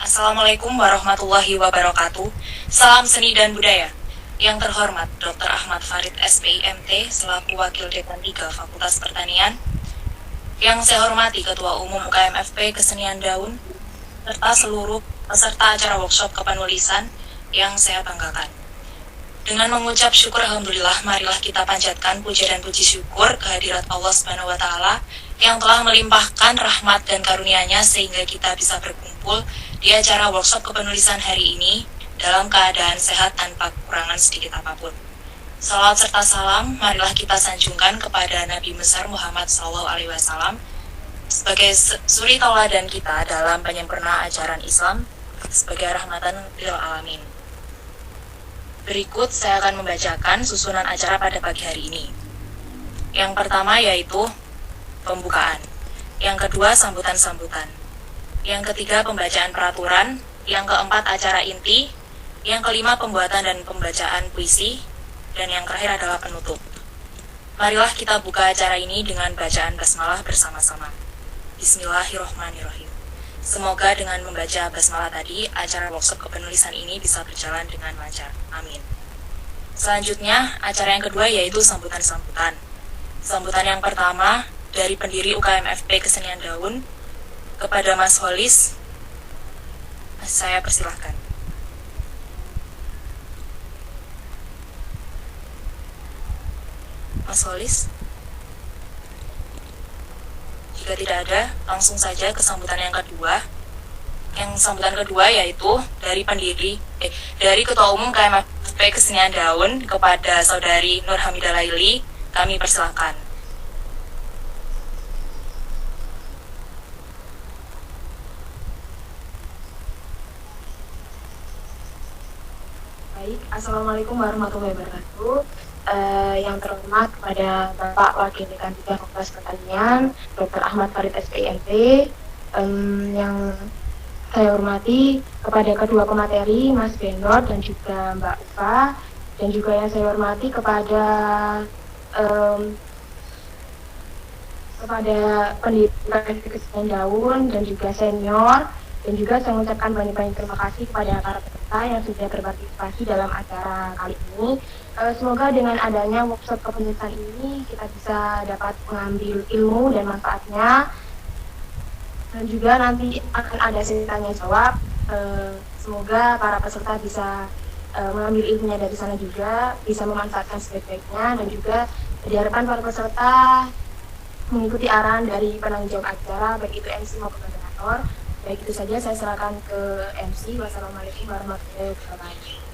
Assalamualaikum warahmatullahi wabarakatuh. Salam seni dan budaya. Yang terhormat Dr. Ahmad Farid SPIMT selaku Wakil Dekan 3 Fakultas Pertanian. Yang saya hormati Ketua Umum UKMFP Kesenian Daun serta seluruh peserta acara workshop kepenulisan yang saya banggakan. Dengan mengucap syukur alhamdulillah, marilah kita panjatkan puja dan puji syukur kehadirat Allah Subhanahu wa taala yang telah melimpahkan rahmat dan karunia-Nya sehingga kita bisa berkumpul di acara workshop kepenulisan hari ini dalam keadaan sehat tanpa kekurangan sedikit apapun. Salawat serta salam marilah kita sanjungkan kepada Nabi besar Muhammad SAW sebagai suri tauladan kita dalam penyempurna ajaran Islam sebagai rahmatan lil alamin. Berikut saya akan membacakan susunan acara pada pagi hari ini. Yang pertama yaitu pembukaan. Yang kedua sambutan-sambutan. Yang ketiga pembacaan peraturan. Yang keempat acara inti. Yang kelima pembuatan dan pembacaan puisi. Dan yang terakhir adalah penutup. Marilah kita buka acara ini dengan bacaan basmalah bersama-sama. Bismillahirrahmanirrahim. Semoga dengan membaca basmalah tadi, acara workshop kepenulisan ini bisa berjalan dengan lancar. Amin. Selanjutnya, acara yang kedua yaitu sambutan-sambutan. Sambutan yang pertama dari pendiri UKMFP Kesenian Daun kepada Mas Holis, saya persilahkan. Mas Holis? Jika tidak ada, langsung saja ke sambutan yang kedua. Yang sambutan kedua yaitu dari dari Ketua Umum KMFP Kesenian Daun kepada Saudari Nur Hamidah Laili, kami persilakan. Baik, Assalamualaikum warahmatullahi wabarakatuh. Yang terhormat kepada Bapak Wakil Dekan 3 Fakultas Pertanian, Dr. Ahmad Farid SPIMT, yang saya hormati kepada kedua pemateri, Mas Benor dan juga Mbak Ufa, dan juga yang saya hormati kepada pendidik Kesenian Daun dan juga senior, dan juga saya mengucapkan banyak-banyak terima kasih kepada para peserta yang sudah berpartisipasi dalam acara kali ini. Semoga dengan adanya workshop kepenulisan ini kita bisa dapat mengambil ilmu dan manfaatnya, dan juga nanti akan ada sesi tanya jawab. Semoga para peserta bisa mengambil ilmunya dari sana juga, bisa memanfaatkan sebaik-baiknya, dan juga diharapkan para peserta mengikuti arahan dari penanggung jawab acara, baik itu MC maupun moderator. Baik, itu saja, saya serahkan ke MC. Wassalamualaikum warahmatullahi wabarakatuh.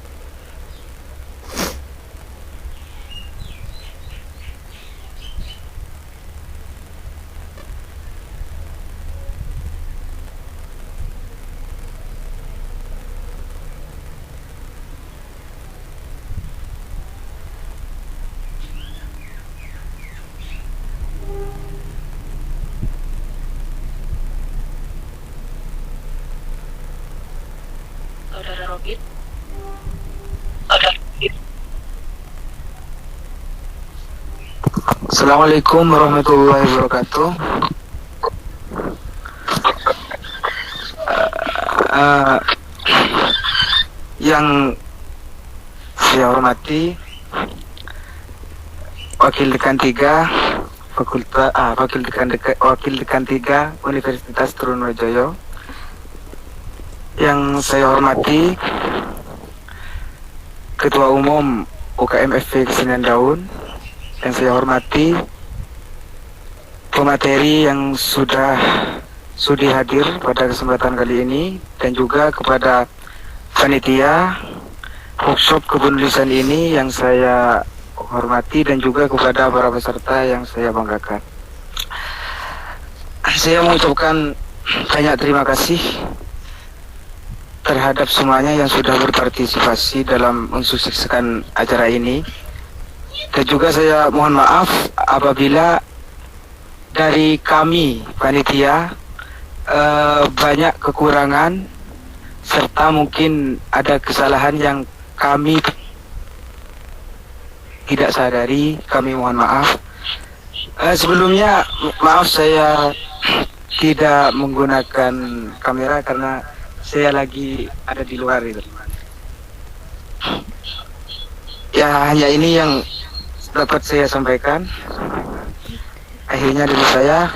Saudara Robit. Assalamualaikum warahmatullahi wabarakatuh. Yang saya hormati Wakil Dekan 3 Wakil Dekan 3 Universitas Trunojoyo. Yang saya hormati Ketua Umum UKMFP Kesenian Daun. Yang saya hormati pemateri yang sudah sudi hadir pada kesempatan kali ini, dan juga kepada panitia workshop kepenulisan ini yang saya hormati, dan juga kepada para peserta yang saya banggakan. Saya mengucapkan banyak terima kasih terhadap semuanya yang sudah berpartisipasi dalam mensukseskan acara ini. Dan juga saya mohon maaf apabila dari kami panitia banyak kekurangan serta mungkin ada kesalahan yang kami tidak sadari. Kami mohon maaf. Sebelumnya maaf saya tidak menggunakan kamera karena saya lagi ada di luar itu. Ya, hanya ini yang dapat saya sampaikan. Akhirnya dari saya,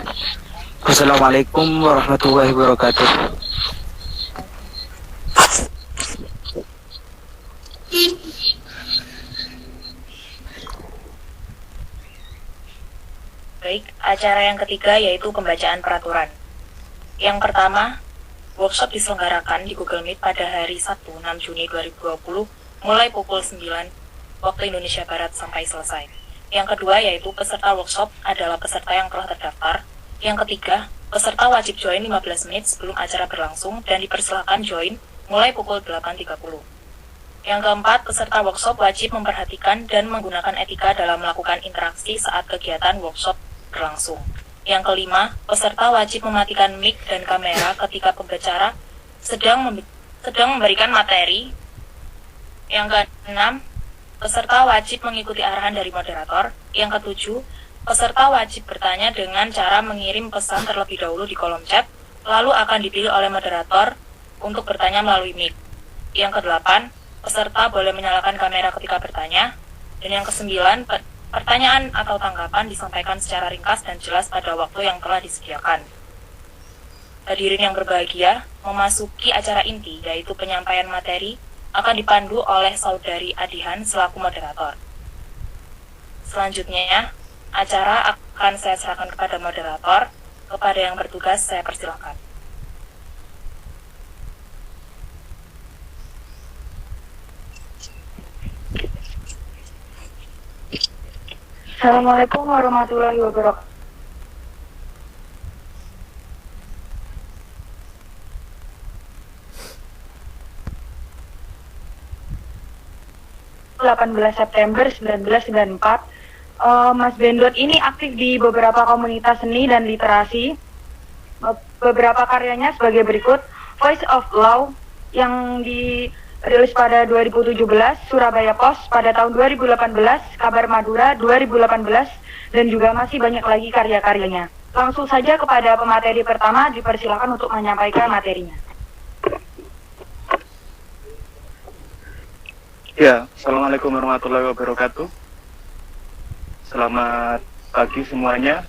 wassalamualaikum warahmatullahi wabarakatuh. Baik, acara yang ketiga yaitu pembacaan peraturan. Yang pertama, workshop diselenggarakan di Google Meet pada hari Sabtu 6 Juni 2020 mulai pukul 9 waktu Indonesia Barat sampai selesai. Yang kedua yaitu peserta workshop adalah peserta yang telah terdaftar. Yang ketiga, peserta wajib join 15 menit sebelum acara berlangsung dan dipersilakan join mulai pukul 8.30. Yang keempat, peserta workshop wajib memperhatikan dan menggunakan etika dalam melakukan interaksi saat kegiatan workshop berlangsung. Yang kelima, peserta wajib mematikan mic dan kamera ketika pembicara sedang memberikan materi. Yang keenam, peserta wajib mengikuti arahan dari moderator. Yang ketujuh, peserta wajib bertanya dengan cara mengirim pesan terlebih dahulu di kolom chat, lalu akan dipilih oleh moderator untuk bertanya melalui mic. Yang kedelapan, peserta boleh menyalakan kamera ketika bertanya. Dan yang kesembilan, pertanyaan atau tanggapan disampaikan secara ringkas dan jelas pada waktu yang telah disediakan. Hadirin yang berbahagia, memasuki acara inti yaitu penyampaian materi akan dipandu oleh Saudari Adihan selaku moderator. Selanjutnya, acara akan saya serahkan kepada moderator. Kepada yang bertugas, saya persilakan. Assalamualaikum warahmatullahi wabarakatuh. September 1994, Mas Bendot ini aktif di beberapa komunitas seni dan literasi. Beberapa karyanya sebagai berikut: Voice of Law yang dirilis pada 2017, Surabaya Post pada tahun 2018, Kabar Madura 2018, dan juga masih banyak lagi karya-karyanya. Langsung saja kepada pemateri pertama, dipersilakan untuk menyampaikan materinya. Ya, Assalamualaikum warahmatullahi wabarakatuh. Selamat pagi semuanya.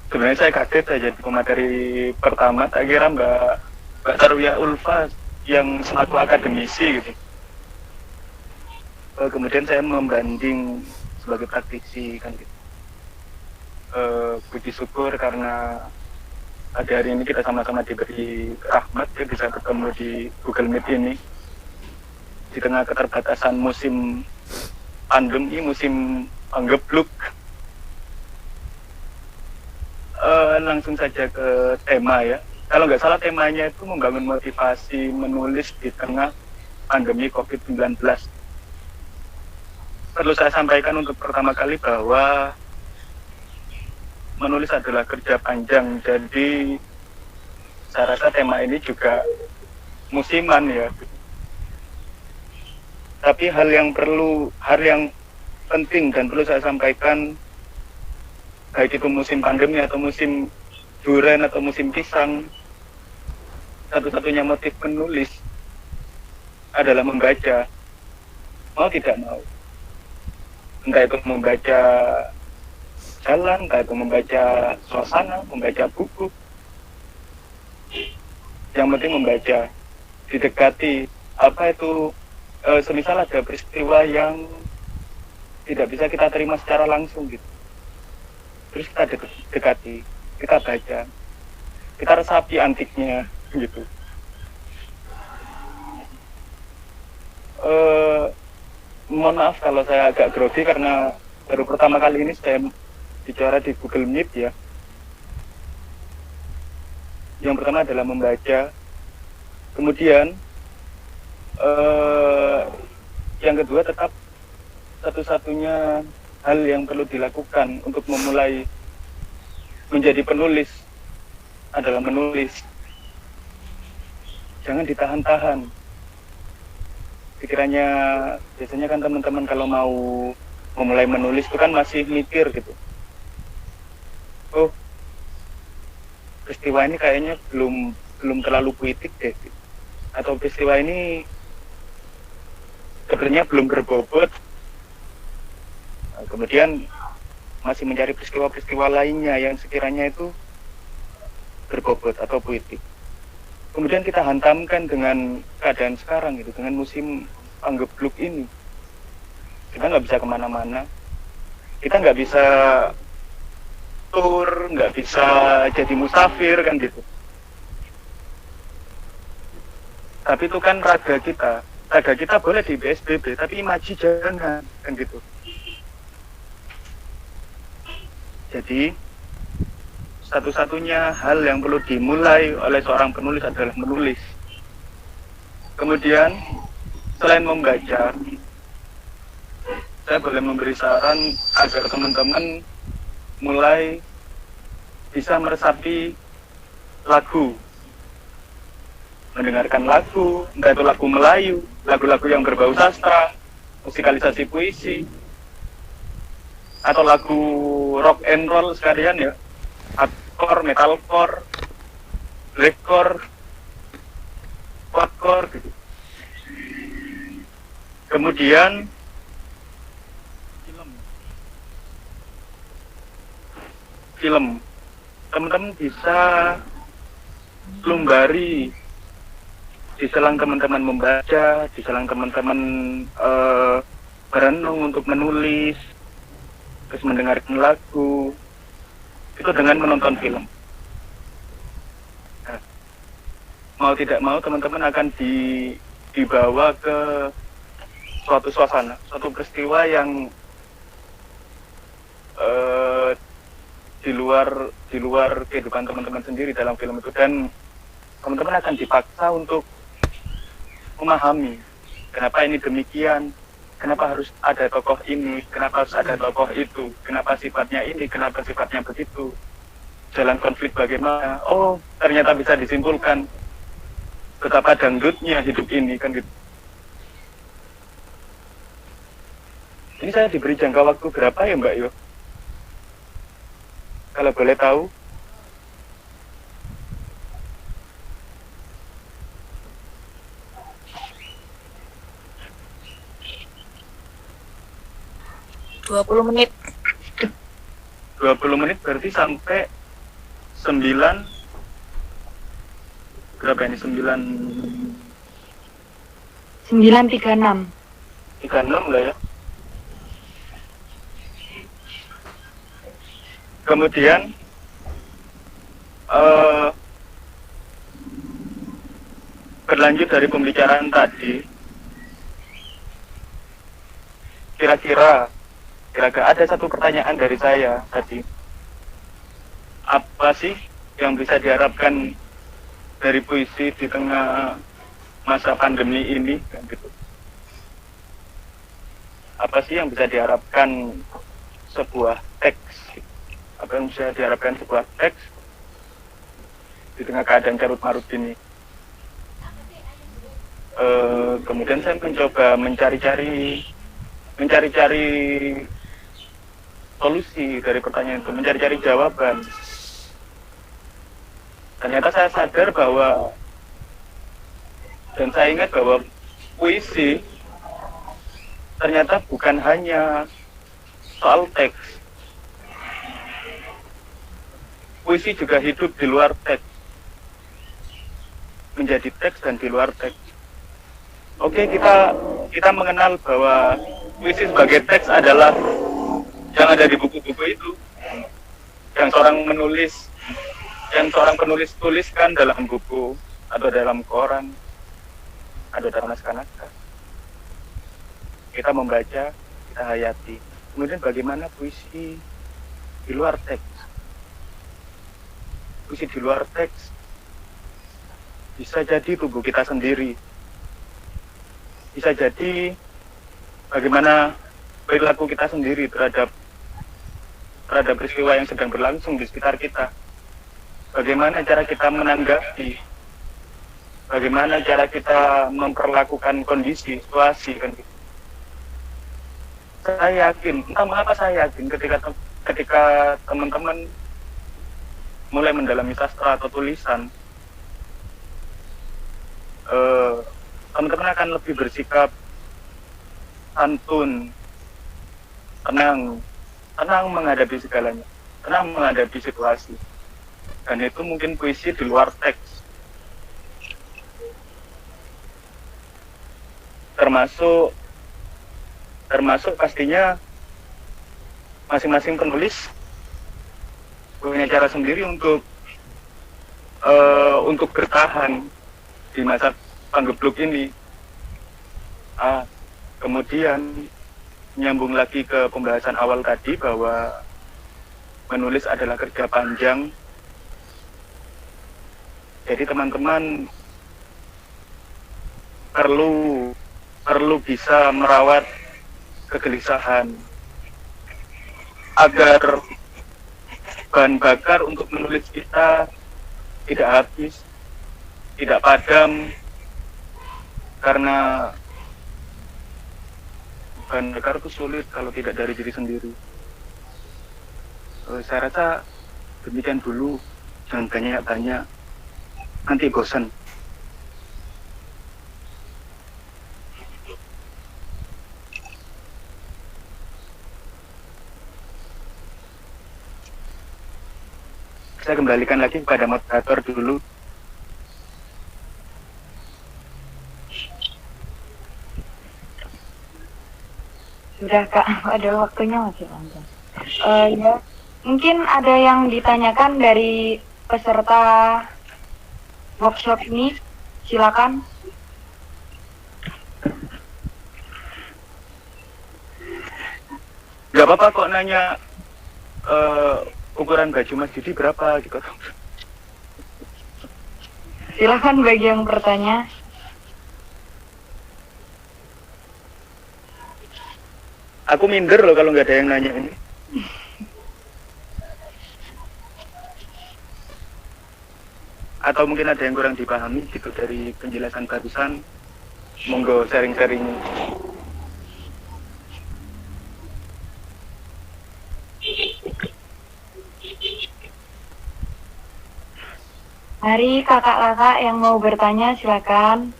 Sebenarnya saya kaget saya jadi pemateri pertama. Tak kira Mbak Tarwiyah Ulfa yang selaku akademisi gitu. Kemudian saya membanding sebagai praktisi kan gitu. Puji syukur karena pada hari ini kita sama-sama diberi rahmat ya bisa ketemu di Google Meet ini. Di tengah keterbatasan musim pandemi, musim gebluk. Langsung saja ke tema ya. Kalau nggak salah temanya itu membangun motivasi menulis di tengah pandemi COVID-19. Perlu saya sampaikan untuk pertama kali bahwa menulis adalah kerja panjang. Jadi saya rasa tema ini juga musiman ya. Tapi hal yang penting dan perlu saya sampaikan, baik itu musim pandemi atau musim durian atau musim pisang, satu-satunya motif menulis adalah membaca, mau tidak mau. Entah itu membaca jalan, entah itu membaca suasana, membaca buku. Yang penting membaca, didekati. Apa itu semisal ada peristiwa yang tidak bisa kita terima secara langsung gitu, terus kita dekati, kita baca, kita resapi antiknya gitu. Mohon maaf kalau saya agak grogi karena baru pertama kali ini saya bicara di Google Meet ya. Yang pertama adalah membaca, kemudian yang kedua tetap satu-satunya hal yang perlu dilakukan untuk memulai menjadi penulis adalah menulis. Jangan ditahan-tahan. Pikirannya biasanya kan teman-teman kalau mau memulai menulis itu kan masih mikir gitu. Oh, peristiwa ini kayaknya belum terlalu puitik deh. atau peristiwa ini sebenarnya belum berbobot. Kemudian masih mencari peristiwa-peristiwa lainnya yang sekiranya itu berbobot atau puitik. Kemudian kita hantamkan dengan keadaan sekarang gitu, dengan musim panggebluk ini. Kita nggak bisa kemana-mana, kita nggak bisa tur, nggak bisa jadi musafir kan gitu. Tapi itu kan raga kita boleh di PSBB, tapi imaji jangan kan gitu. Jadi satu-satunya hal yang perlu dimulai oleh seorang penulis adalah menulis. Kemudian selain membaca, saya boleh memberi saran agar teman-teman mulai bisa meresapi lagu, mendengarkan lagu, entah itu lagu Melayu, lagu-lagu yang berbau sastra, musikalisasi puisi, atau lagu rock and roll sekalian ya, hardcore, metalcore, blackcore, quadcore gitu. Kemudian film, teman-teman bisa lumbari di selang teman-teman membaca, di selang teman-teman berenung untuk menulis, terus mendengarkan lagu, itu dengan menonton film. Nah, mau tidak mau teman-teman akan dibawa ke suatu suasana, suatu peristiwa yang di luar kehidupan teman-teman sendiri dalam film itu, dan teman-teman akan dipaksa untuk memahami kenapa ini demikian, kenapa harus ada tokoh ini, kenapa harus ada tokoh itu, kenapa sifatnya ini, kenapa sifatnya begitu, jalan konflik bagaimana. Oh, ternyata bisa disimpulkan betapa dangdutnya hidup ini kan gitu. Ini saya diberi jangka waktu berapa ya Mbak Yo? Kalau boleh tahu? Puluh menit. 20 menit berarti sampai 9 berapa ini? 9.36. 36 lah ya. Kemudian berlanjut dari pembicaraan tadi, kira-kira ada satu pertanyaan dari saya tadi. Apa sih yang bisa diharapkan dari puisi di tengah masa pandemi ini kan gitu? Apa sih yang bisa diharapkan sebuah teks? Apa yang bisa diharapkan sebuah teks di tengah keadaan carut-marut ini? Kemudian saya mencoba mencari-cari solusi dari pertanyaan itu, mencari-cari jawaban. Ternyata saya sadar bahwa, dan saya ingat bahwa puisi ternyata bukan hanya soal teks. Puisi juga hidup di luar teks, menjadi teks dan di luar teks. Oke, kita mengenal bahwa puisi sebagai teks adalah yang ada di buku-buku itu, yang seorang penulis tuliskan dalam buku atau dalam koran atau dalam naskah-naskah. Kita membaca, kita hayati. Kemudian bagaimana puisi di luar teks? Puisi di luar teks bisa jadi tubuh kita sendiri, bisa jadi bagaimana perilaku kita sendiri terhadap peristiwa yang sedang berlangsung di sekitar kita, bagaimana cara kita menanggapi, bagaimana cara kita memperlakukan kondisi, situasi kan. Saya yakin, entah mengapa saya yakin ketika teman-teman mulai mendalami sastra atau tulisan, teman-teman akan lebih bersikap santun, tenang menghadapi segalanya, tenang menghadapi situasi. Dan itu mungkin puisi di luar teks. Termasuk pastinya masing-masing penulis punya cara sendiri untuk bertahan di masa panggebluk ini. Kemudian nyambung lagi ke pembahasan awal tadi bahwa menulis adalah kerja panjang. Jadi teman-teman perlu bisa merawat kegelisahan agar bahan bakar untuk menulis kita tidak habis, tidak padam, karena bahan bakar itu sulit kalau tidak dari diri sendiri. Saya rasa demikian dulu, jangan banyak-banyak, nanti bosan. Saya kembalikan lagi kepada moderator dulu. Sudah Kak, ada waktunya masih panjang. Ya, mungkin ada yang ditanyakan dari peserta workshop ini, silakan. Gak apa-apa kok nanya ukuran baju Mas Didi berapa gitu. Silakan bagi yang bertanya. Aku minder loh kalau nggak ada yang nanya ini. Atau mungkin ada yang kurang dipahami gitu dari penjelasan barusan. Monggo sharing-sharing. Mari kakak-kakak yang mau bertanya silakan.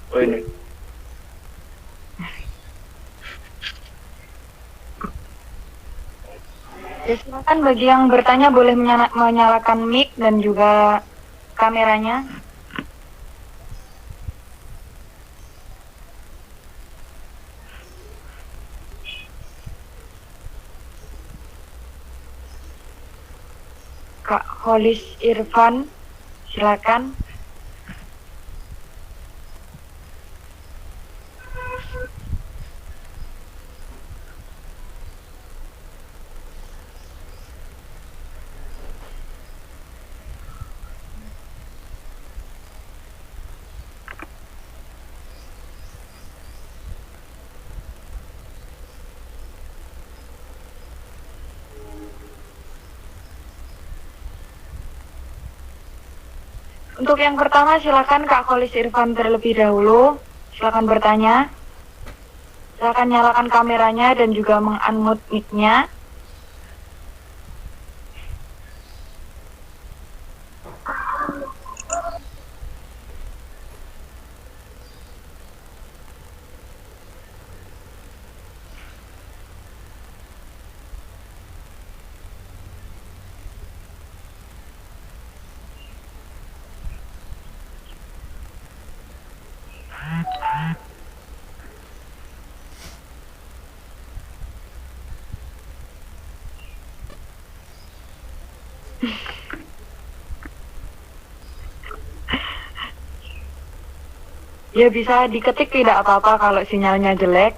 Oh ini. Ya, silakan bagi yang bertanya boleh menyalakan mic dan juga kameranya. Kak Holis Irfan, silakan. Untuk yang pertama silakan Kak Holis Irfan terlebih dahulu. Silakan bertanya. Silakan nyalakan kameranya dan juga meng-unmute mic-nya. Ya bisa diketik, tidak apa-apa kalau sinyalnya jelek.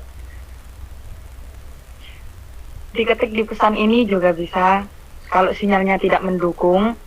Diketik di pesan ini juga bisa kalau sinyalnya tidak mendukung.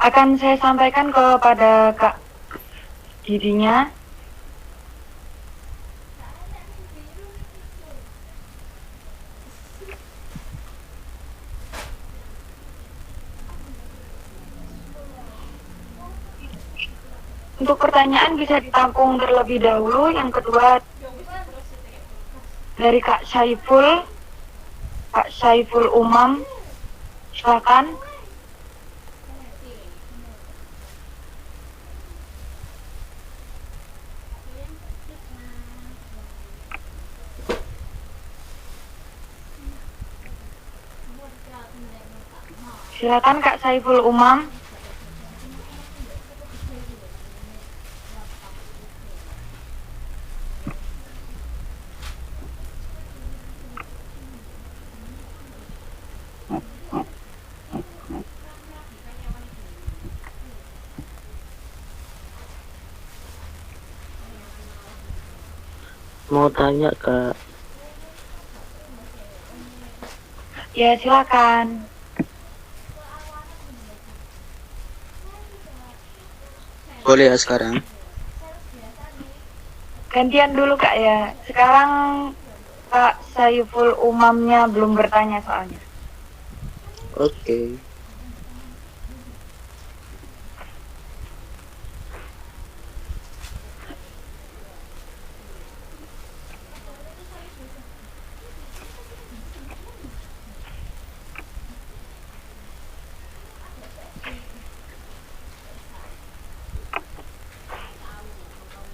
akan saya sampaikan kepada Kak Didinya. Untuk pertanyaan bisa ditampung terlebih dahulu. Yang kedua dari Kak Saiful Umam, silakan. Silakan Kak Saiful Umam. Mau tanya Kak. Ya, silakan. Boleh ya sekarang? Gantian dulu Kak ya. Sekarang Kak Saiful Umamnya belum bertanya soalnya. Oke.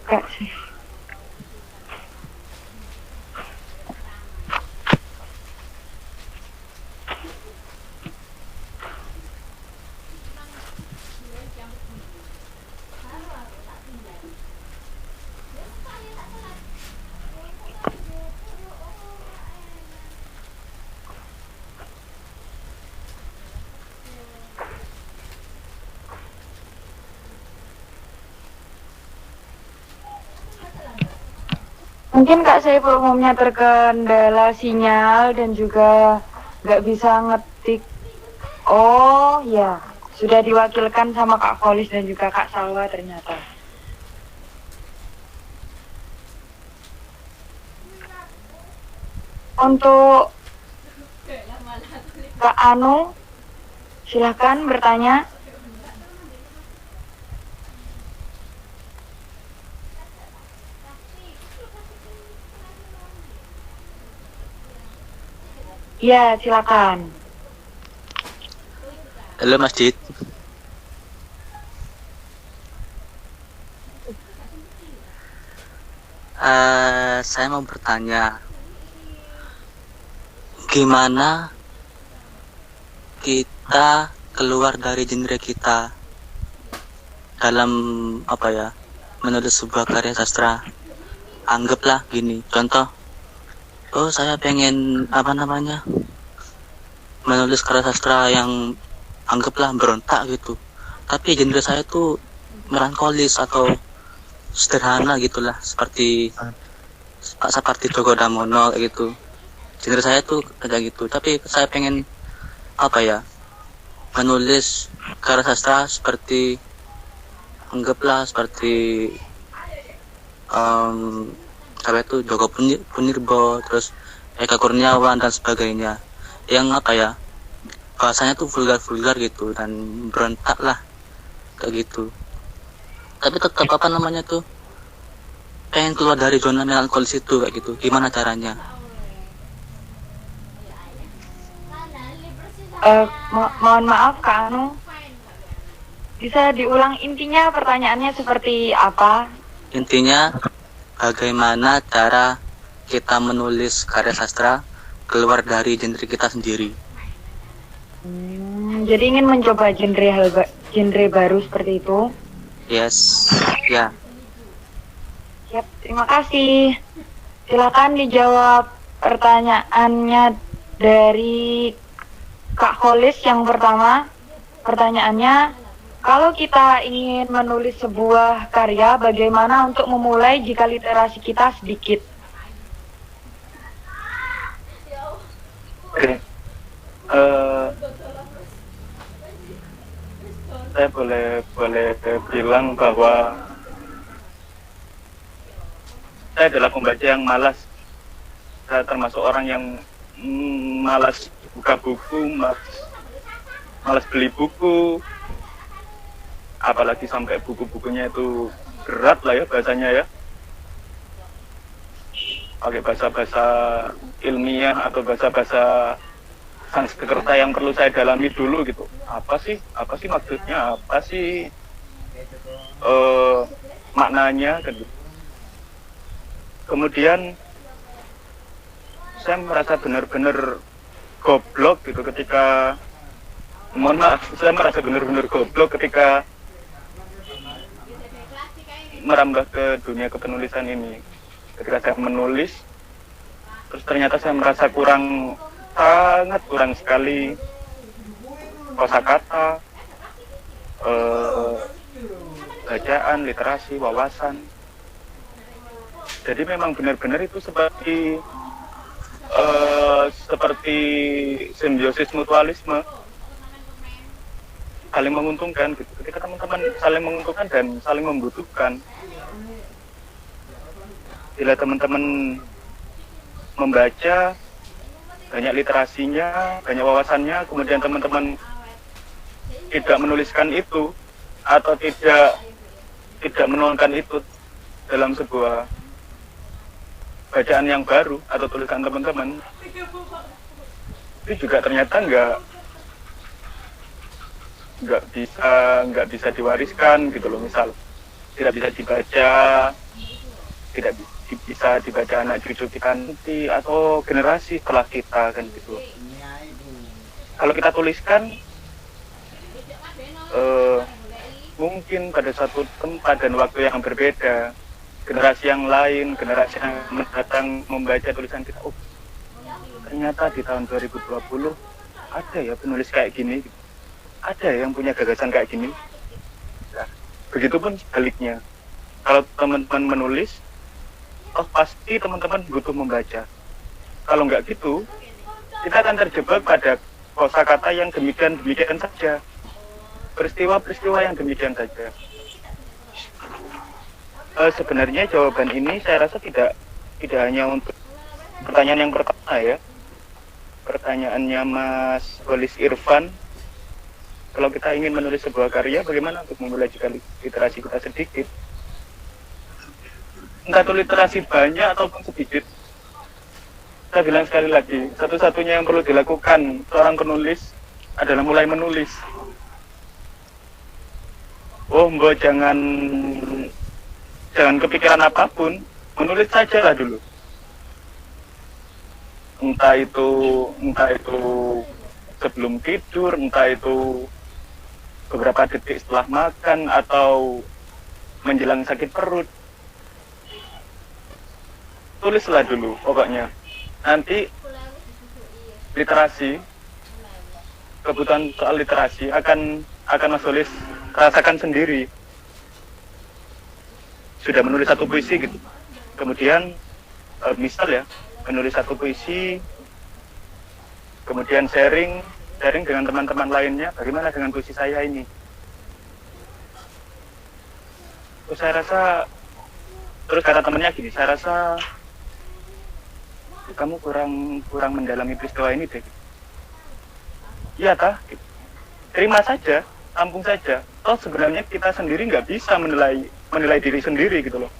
Kak Saiful. Mungkin Kak Saiful umumnya terkendala sinyal dan juga nggak bisa ngetik. Oh ya, sudah diwakilkan sama Kak Kholis dan juga Kak Salwa ternyata. Untuk Kak Anu, silahkan bertanya. Ya, silakan. Halo Mas Dit. Saya mau bertanya, gimana kita keluar dari genre kita dalam menulis sebuah karya sastra? Anggaplah gini, contoh, saya pengen menulis karya sastra yang anggaplah berontak gitu, tapi genre saya tuh melankolis atau sederhana gitulah, seperti Djoko Damono kayak gitu. Genre saya tuh kayak gitu, tapi saya pengen menulis karya sastra seperti anggaplah seperti Joko Punirbo, terus Eka Kurniawan dan sebagainya, yang bahasanya tuh vulgar gitu dan berontak lah kayak gitu, tapi tetap pengen keluar dari zona melankolis itu kayak gitu. Gimana caranya? Mohon maaf Kak Anu, bisa diulang intinya pertanyaannya seperti apa? Intinya, bagaimana cara kita menulis karya sastra keluar dari genre kita sendiri? Jadi ingin mencoba genre baru seperti itu? Yes, ya. Siap, terima kasih. Silakan dijawab pertanyaannya dari Kak Kholis yang pertama. Pertanyaannya, kalau kita ingin menulis sebuah karya, bagaimana untuk memulai jika literasi kita sedikit? Oke. saya boleh bilang bahwa saya adalah pembaca yang malas. Saya termasuk orang yang malas buka buku, malas beli buku, apalagi sampai buku-bukunya itu berat lah ya bahasanya ya, pakai bahasa-bahasa ilmiah atau bahasa-bahasa Sanskerta yang perlu saya dalami dulu gitu. Apa sih maksudnya, apa sih maknanya gitu. Kemudian saya merasa benar-benar goblok gitu ketika, saya merasa benar-benar goblok ketika merambah ke dunia kepenulisan ini. Ketika saya menulis, terus ternyata saya merasa sangat kurang sekali kosakata, bacaan, literasi, wawasan. Jadi memang benar-benar itu seperti simbiosis mutualisme, saling menguntungkan gitu. Ketika teman-teman saling menguntungkan dan saling membutuhkan, bila teman-teman membaca banyak literasinya, banyak wawasannya, kemudian teman-teman tidak menuliskan itu atau tidak menuangkan itu dalam sebuah bacaan yang baru atau tulisan teman-teman, itu juga ternyata nggak bisa diwariskan gitu loh. Misal tidak bisa dibaca, tidak bisa dibaca anak cucu kita nanti atau generasi setelah kita kan gitu. Kalau kita tuliskan mungkin pada satu tempat dan waktu yang berbeda, generasi yang lain, generasi yang mendatang membaca tulisan kita, oh ternyata di tahun 2020 ada ya penulis kayak gini, ada yang punya gagasan kayak gini. Nah, begitupun sebaliknya, kalau teman-teman menulis, pasti teman-teman butuh membaca. Kalau nggak gitu, kita akan terjebak pada kosakata yang demikian saja, peristiwa-peristiwa yang demikian saja. Sebenarnya jawaban ini saya rasa tidak hanya untuk pertanyaan yang pertama ya, pertanyaannya Mas Holis Irfan. Kalau kita ingin menulis sebuah karya, bagaimana untuk memulai jika literasi kita sedikit? Entah itu literasi banyak ataupun sedikit. Saya bilang sekali lagi, satu-satunya yang perlu dilakukan seorang penulis adalah mulai menulis. Mbak jangan kepikiran apapun, menulis saja lah dulu. Entah itu sebelum tidur, entah itu beberapa detik setelah makan atau menjelang sakit perut. Tulislah dulu pokoknya. Nanti literasi, kebutuhan soal literasi akan Mas Holis rasakan sendiri. Sudah menulis satu puisi gitu, kemudian misal ya, menulis satu puisi, kemudian sharing dengan teman-teman lainnya, bagaimana dengan puisi saya ini. Terus saya rasa, terus kata temannya gini, saya rasa kamu kurang mendalami peristiwa ini deh. Iya tah, terima saja, tampung saja. Toh sebenarnya kita sendiri nggak bisa menilai diri sendiri gitu loh.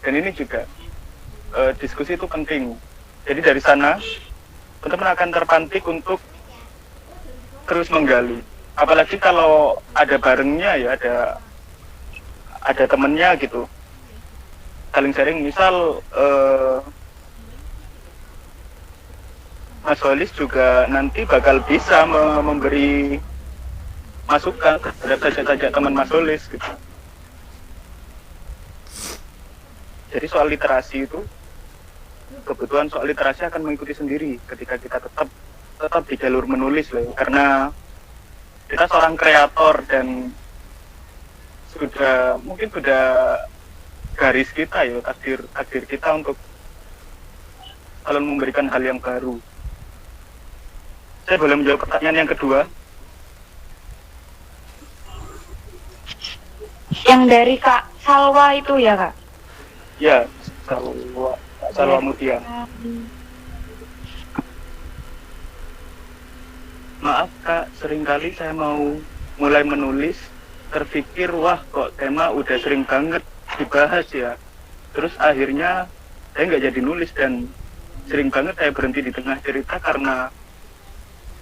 Dan ini juga diskusi itu penting. Jadi dari sana teman-teman akan terpantik untuk terus menggali. Apalagi kalau ada barengnya ya, ada temennya gitu, saling sharing. Misal Mas Holis juga nanti bakal bisa memberi masukan terhadap sajak-sajak teman Mas Holis gitu. Jadi soal literasi itu, kebutuhan soal literasi akan mengikuti sendiri ketika kita tetap di jalur menulis loh. Karena kita seorang kreator dan mungkin sudah garis kita ya, takdir kita untuk selalu memberikan hal yang baru. Saya boleh menjawab pertanyaan yang kedua? dari Kak Salwa itu ya Kak? Ya, Salwa Mutia. Maaf Kak, seringkali saya mau mulai menulis, terpikir wah kok tema udah sering banget dibahas ya. Terus akhirnya saya nggak jadi nulis dan sering banget saya berhenti di tengah cerita karena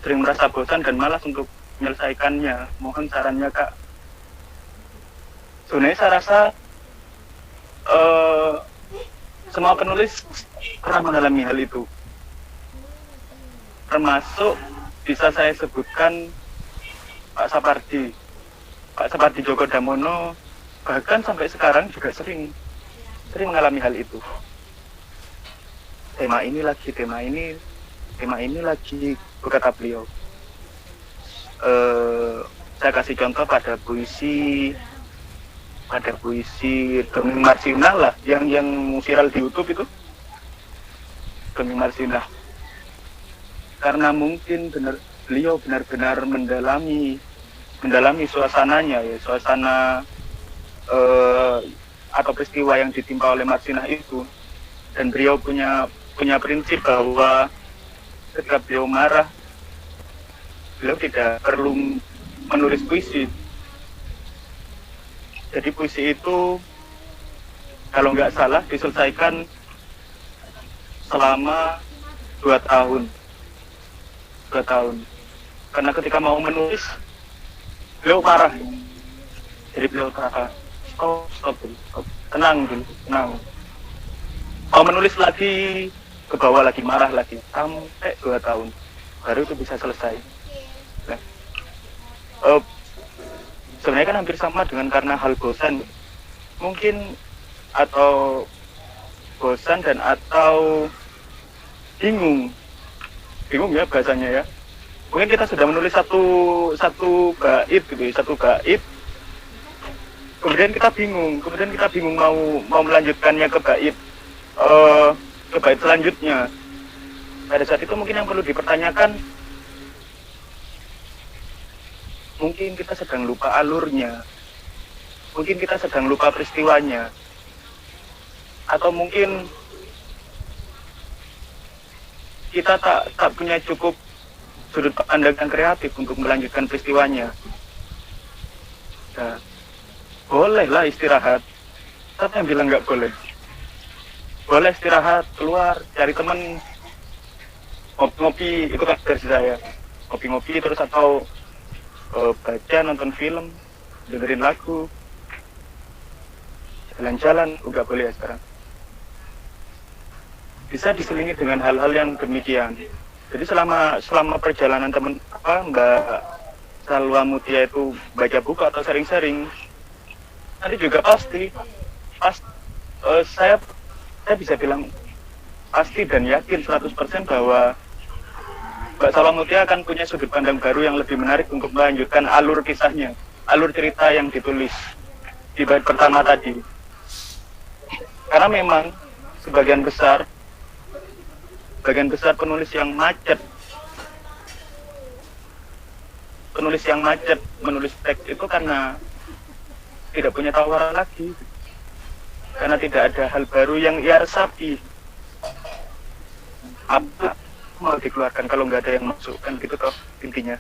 sering merasa bosan dan malas untuk menyelesaikannya. Mohon sarannya Kak. Sebenarnya saya rasa semua penulis pernah mengalami hal itu. Termasuk bisa saya sebutkan Pak Sapardi Djoko Damono, bahkan sampai sekarang juga sering mengalami hal itu. Tema ini lagi, berkata beliau. Saya kasih contoh pada puisi Demi Marsinah lah, yang viral di YouTube itu, Demi Marsinah. Karena mungkin beliau benar-benar mendalami suasananya ya, suasana atau peristiwa yang ditimpa oleh Marsinah itu, dan beliau punya prinsip bahwa ketika beliau marah, beliau tidak perlu menulis puisi. Jadi puisi itu kalau nggak salah diselesaikan selama 2 tahun. Karena ketika mau menulis beliau marah. Jadi beliau kata stop, tenang. Mau menulis lagi, ke bawah lagi, marah lagi, sampai 2 tahun baru itu bisa selesai. Nah, sebenarnya kan hampir sama dengan karena hal bosan mungkin, atau bosan dan atau bingung ya bahasanya ya. Mungkin kita sudah menulis satu bait gitu ya, kemudian kita bingung mau melanjutkannya ke bait selanjutnya. Pada saat itu mungkin yang perlu dipertanyakan, mungkin kita sedang lupa alurnya, mungkin kita sedang lupa peristiwanya, atau mungkin kita tak punya cukup sudut pandang yang kreatif untuk melanjutkan peristiwanya. Nah, bolehlah istirahat. Siapa yang bilang nggak boleh? Boleh istirahat, keluar, cari teman, ngopi-ngopi, itu kan versi saya. Ngopi-ngopi terus, atau baca, nonton film, dengerin lagu, jalan-jalan, nggak boleh ya sekarang. Bisa diselingi dengan hal-hal yang demikian. Jadi selama perjalanan Mbak Salwa Mutia itu baca buku atau sering-sering, nanti juga saya bisa bilang pasti dan yakin 100% bahwa Mbak Salwa Mutia akan punya sudut pandang baru yang lebih menarik untuk melanjutkan alur kisahnya, alur cerita yang ditulis di bait pertama tadi. Karena memang sebagian besar penulis yang macet menulis teks itu karena tidak punya tawaran lagi, karena tidak ada hal baru yang ia resapi. Apa mau dikeluarkan kalau nggak ada yang masukkan gitu toh intinya.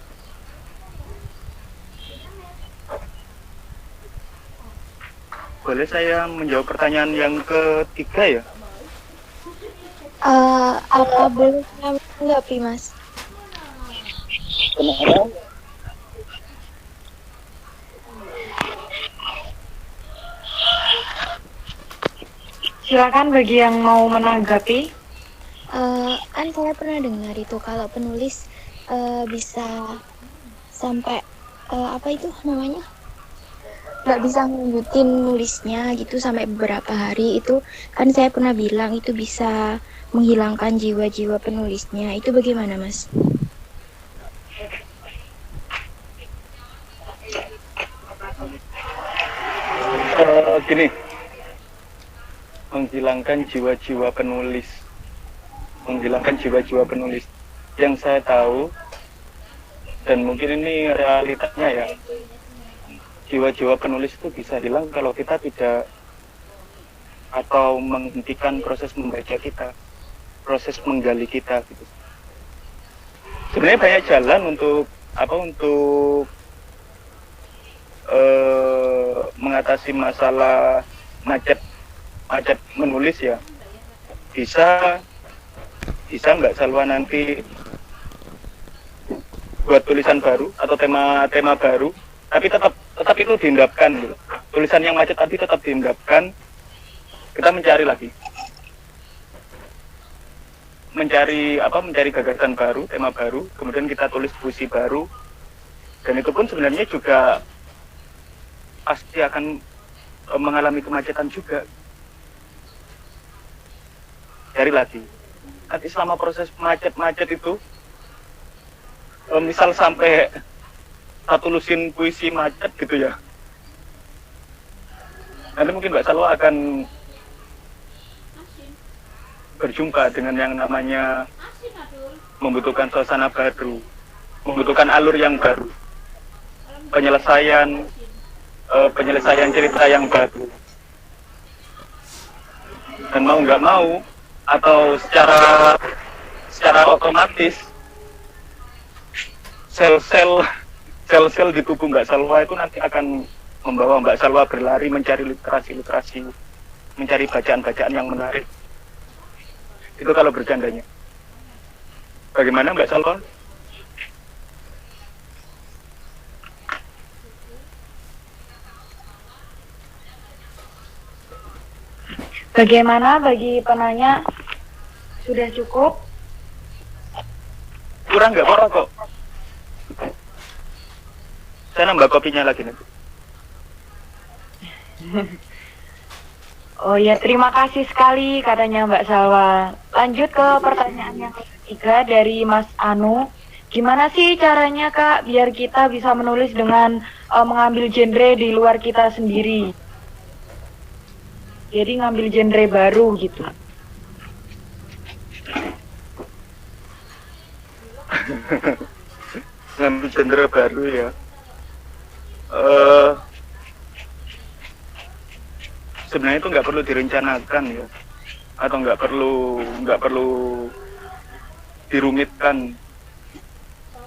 Boleh saya menjawab pertanyaan yang ketiga ya? Apa boleh menanggapi Mas? Kenapa? Silakan bagi yang mau menanggapi. Kan saya pernah dengar itu kalau penulis bisa sampai apa itu namanya, nggak bisa ngelanjutin nulisnya gitu sampai beberapa hari. Itu kan saya pernah bilang itu bisa menghilangkan jiwa-jiwa penulisnya. Itu bagaimana Mas? Gini, menghilangkan jiwa-jiwa penulis yang saya tahu, dan mungkin ini realitanya ya, jiwa-jiwa penulis itu bisa hilang kalau kita tidak atau menghentikan proses membaca kita, proses menggali kita gitu. Sebenarnya banyak jalan untuk mengatasi masalah macet menulis ya. Bisa nggak Salwa nanti buat tulisan baru atau tema baru, tapi tetap itu diendapkan gitu. Tulisan yang macet tadi tetap diendapkan, kita mencari lagi, mencari gagasan baru, tema baru, kemudian kita tulis puisi baru, dan itu pun sebenarnya juga pasti akan mengalami kemacetan juga. Cari lagi. Nanti selama proses macet itu, misal sampai satu lusin puisi macet gitu ya, nanti mungkin Mbak Salwa akan berjumpa dengan yang namanya membutuhkan suasana baru, membutuhkan alur yang baru, penyelesaian cerita yang baru. Dan mau nggak mau atau secara otomatis sel-sel di tubuh Mbak Salwa itu nanti akan membawa Mbak Salwa berlari mencari literasi, mencari bacaan-bacaan yang menarik. Itu kalau bercandanya. Bagaimana Mbak Salwa? Bagaimana bagi penanya? Sudah cukup? Kurang nggak apa-apa kok. Saya nambah kopinya lagi nanti. Oh ya, terima kasih sekali katanya Mbak Salwa. Lanjut ke pertanyaan yang ketiga dari Mas Anu. Gimana sih caranya Kak biar kita bisa menulis dengan mengambil genre di luar kita sendiri? Jadi ngambil genre baru gitu. Ngambil genre baru ya. Sebenarnya itu nggak perlu direncanakan ya, atau nggak perlu dirumitkan,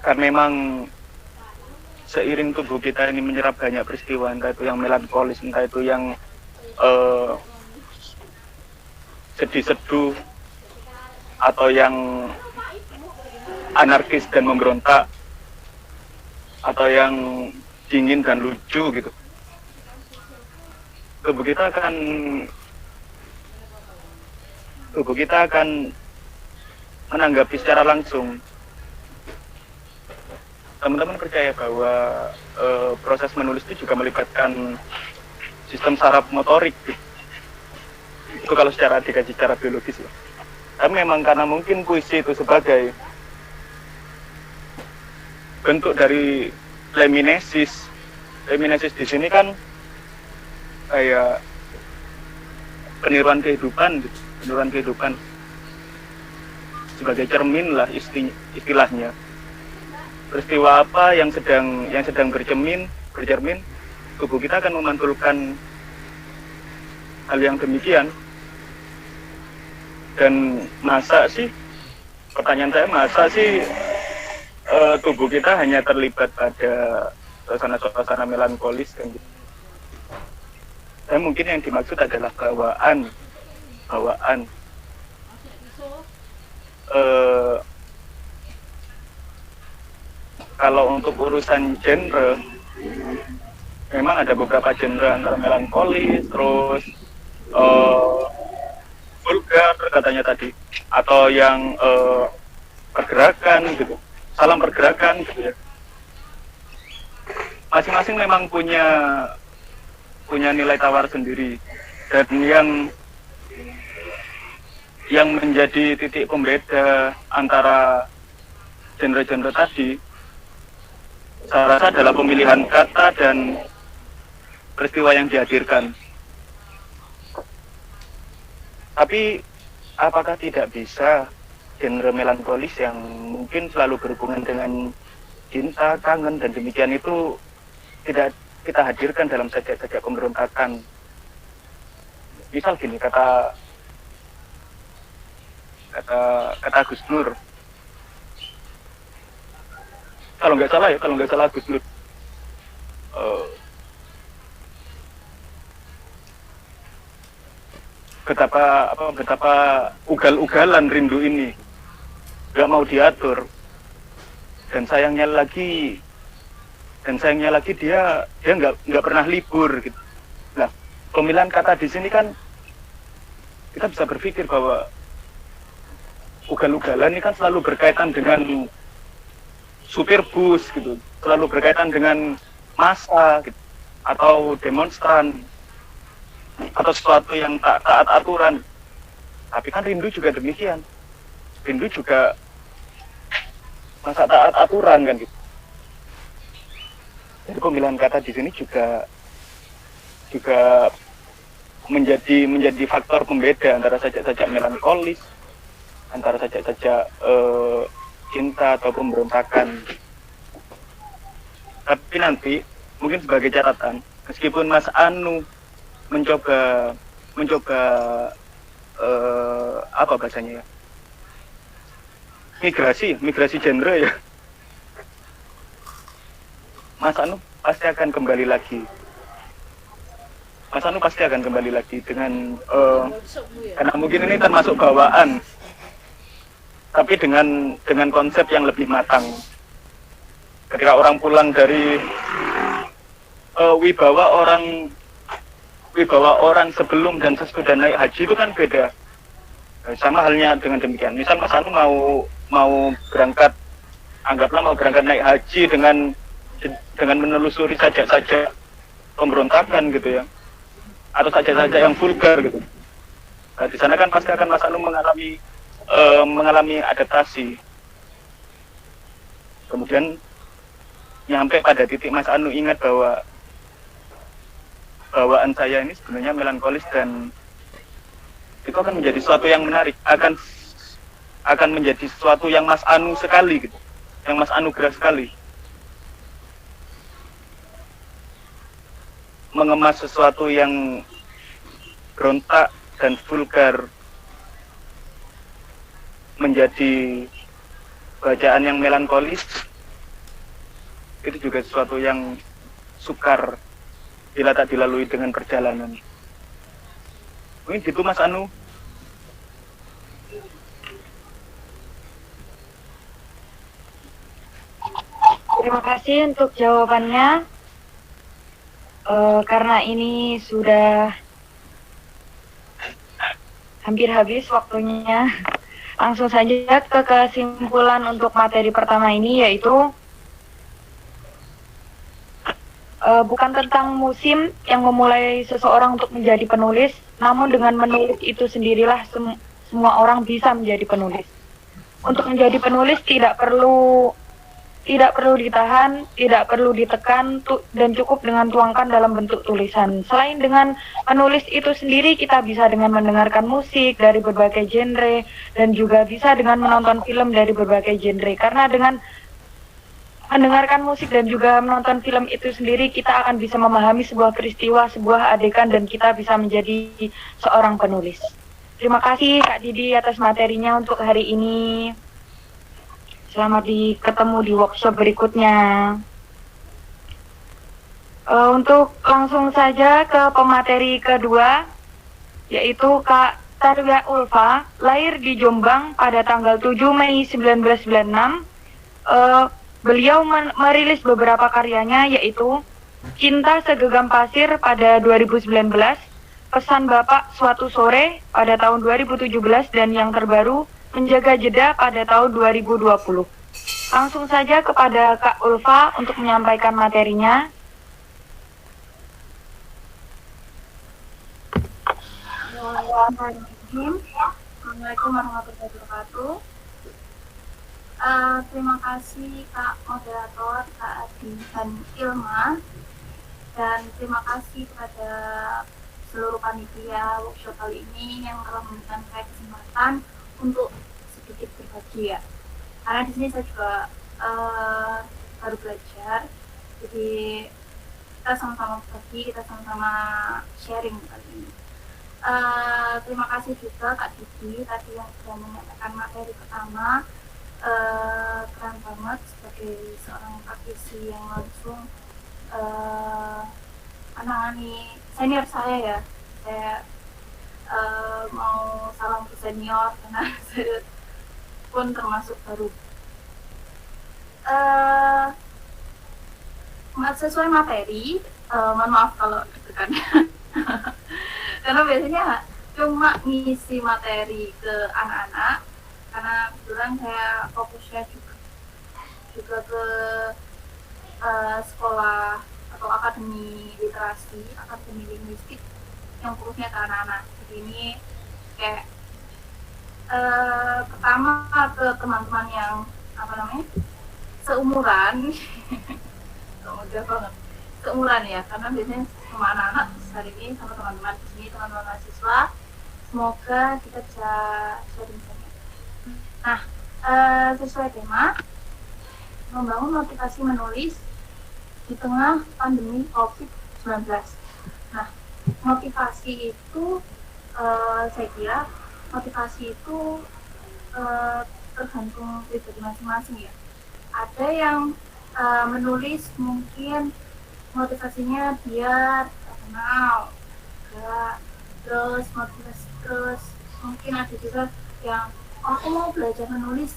karena memang seiring tubuh kita ini menyerap banyak peristiwa, entah itu yang melankolis, entah itu yang sedih-seduh, atau yang anarkis dan memberontak, atau yang dingin dan lucu gitu. Tubuh kita akan menanggapi secara langsung. Teman-teman percaya bahwa proses menulis itu juga melibatkan sistem saraf motorik gitu. Itu kalau dikaji secara biologis ya. Tapi memang karena mungkin puisi itu sebagai bentuk dari leminesis di sini kan kayak peniruan kehidupan sebagai cermin lah istilahnya. Peristiwa apa yang sedang bercermin, tubuh kita akan memantulkan hal yang demikian. Dan pertanyaan saya, masa sih tubuh kita hanya terlibat pada suasana melankolis kan gitu. Dan mungkin yang dimaksud adalah bawaan. Kalau untuk urusan genre, memang ada beberapa genre antara melankolis, terus vulgar katanya tadi, atau yang pergerakan gitu, salam pergerakan gitu ya. Masing-masing memang punya nilai tawar sendiri, dan yang menjadi titik pembeda antara genre-genre tadi saya rasa adalah pemilihan kata dan peristiwa yang dihadirkan. Tapi apakah tidak bisa genre melankolis yang mungkin selalu berhubungan dengan cinta, kangen dan demikian itu kita hadirkan dalam sajak-sajak pemberontakan. Misal gini, kata Gus Nur, kalau nggak salah Gus Nur, betapa ugal-ugalan rindu ini nggak mau diatur, dan sayangnya lagi dia nggak pernah libur gitu. Nah, pemilihan kata di sini kan kita bisa berpikir bahwa ugal-ugalan ini kan selalu berkaitan dengan supir bus gitu, selalu berkaitan dengan massa gitu, atau demonstran, atau sesuatu yang tak taat aturan. Tapi kan rindu juga demikian. Rindu juga masa taat aturan kan gitu. Jadi pemilihan kata di sini juga menjadi faktor pembeda antara sajak-sajak melankolis, antara sajak-sajak cinta atau pemberontakan. Tapi nanti mungkin sebagai catatan, meskipun Mas Anu mencoba apa bahasanya ya, migrasi genre ya, Mas Anu pasti akan kembali lagi dengan karena mungkin ini termasuk bawaan, tapi dengan konsep yang lebih matang. Ketika orang pulang dari wibawa orang sebelum dan sesudah naik haji itu kan beda. Sama halnya dengan demikian. Misal Mas Anu mau berangkat naik haji dengan menelusuri sajak-sajak pemberontakan gitu ya, atau sajak-sajak yang vulgar gitu. Nah, di sana kan pasti akan Mas Anu mengalami adaptasi. Kemudian nyampe pada titik Mas Anu ingat bahwa bawaan saya ini sebenarnya melankolis, dan itu akan menjadi sesuatu yang menarik, akan menjadi sesuatu yang Mas Anu sekali gitu, yang Mas Anugerah sekali, mengemas sesuatu yang berontak dan vulgar menjadi bacaan yang melankolis. Itu juga sesuatu yang sukar bila tak dilalui dengan perjalanan. Mungkin gitu Mas Anu. Terima kasih untuk jawabannya. Karena ini sudah hampir habis waktunya, langsung saja ke kesimpulan untuk materi pertama ini, yaitu bukan tentang musim yang memulai seseorang untuk menjadi penulis, namun dengan menulis itu sendirilah semua orang bisa menjadi penulis. Untuk menjadi penulis tidak perlu ditahan, tidak perlu ditekan, dan cukup dengan tuangkan dalam bentuk tulisan. Selain dengan menulis itu sendiri, kita bisa dengan mendengarkan musik dari berbagai genre, dan juga bisa dengan menonton film dari berbagai genre. Karena dengan mendengarkan musik dan juga menonton film itu sendiri, kita akan bisa memahami sebuah peristiwa, sebuah adegan, dan kita bisa menjadi seorang penulis. Terima kasih Kak Didi atas materinya untuk hari ini. Selamat ketemu di workshop berikutnya. Untuk langsung saja ke pemateri kedua, yaitu Kak Tarwiyah Ulfa, lahir di Jombang pada tanggal 7 Mei 1996. Beliau merilis beberapa karyanya, yaitu Cinta Segenggam Pasir pada 2019, Pesan Bapak Suatu Sore pada tahun 2017, dan yang terbaru Menjaga Jeda pada tahun 2020. Langsung saja kepada Kak Ulfa untuk menyampaikan materinya. Assalamualaikum warahmatullahi wabarakatuh. Terima kasih Kak Moderator, Kak Adi dan Ilma, dan terima kasih kepada seluruh panitia workshop kali ini yang telah memberikan saya kesempatan untuk sedikit berbagi ya. Karena di sini saya juga baru belajar, jadi kita sama-sama berbagi, kita sama-sama sharing kali ini. Terima kasih juga Kak Didi tadi yang sudah menyampaikan materi pertama. Keren banget sebagai seorang praktisi yang langsung menangani senior saya ya. Saya mau salam ke senior karena saya pun termasuk baru. Sesuai materi, mohon maaf kalau deg-degan karena biasanya cuma ngisi materi ke anak-anak karena kebetulan saya fokusnya juga ke sekolah atau akademi literasi, akademi linguistik yang fokusnya ke anak-anak. Jadi ini kayak pertama ke teman-teman yang seumuran udah banget seumuran ya, karena biasanya sama anak-anak hari ini sama teman-teman di sini, teman-teman mahasiswa. Semoga kita bisa sharing-sharing. Nah, sesuai tema membangun motivasi menulis di tengah pandemi COVID-19. Nah, motivasi itu saya kira motivasi itu tergantung pribadi masing-masing ya. Ada yang menulis mungkin motivasinya biar terkenal, terus motivasi terus. Mungkin ada juga yang aku mau belajar menulis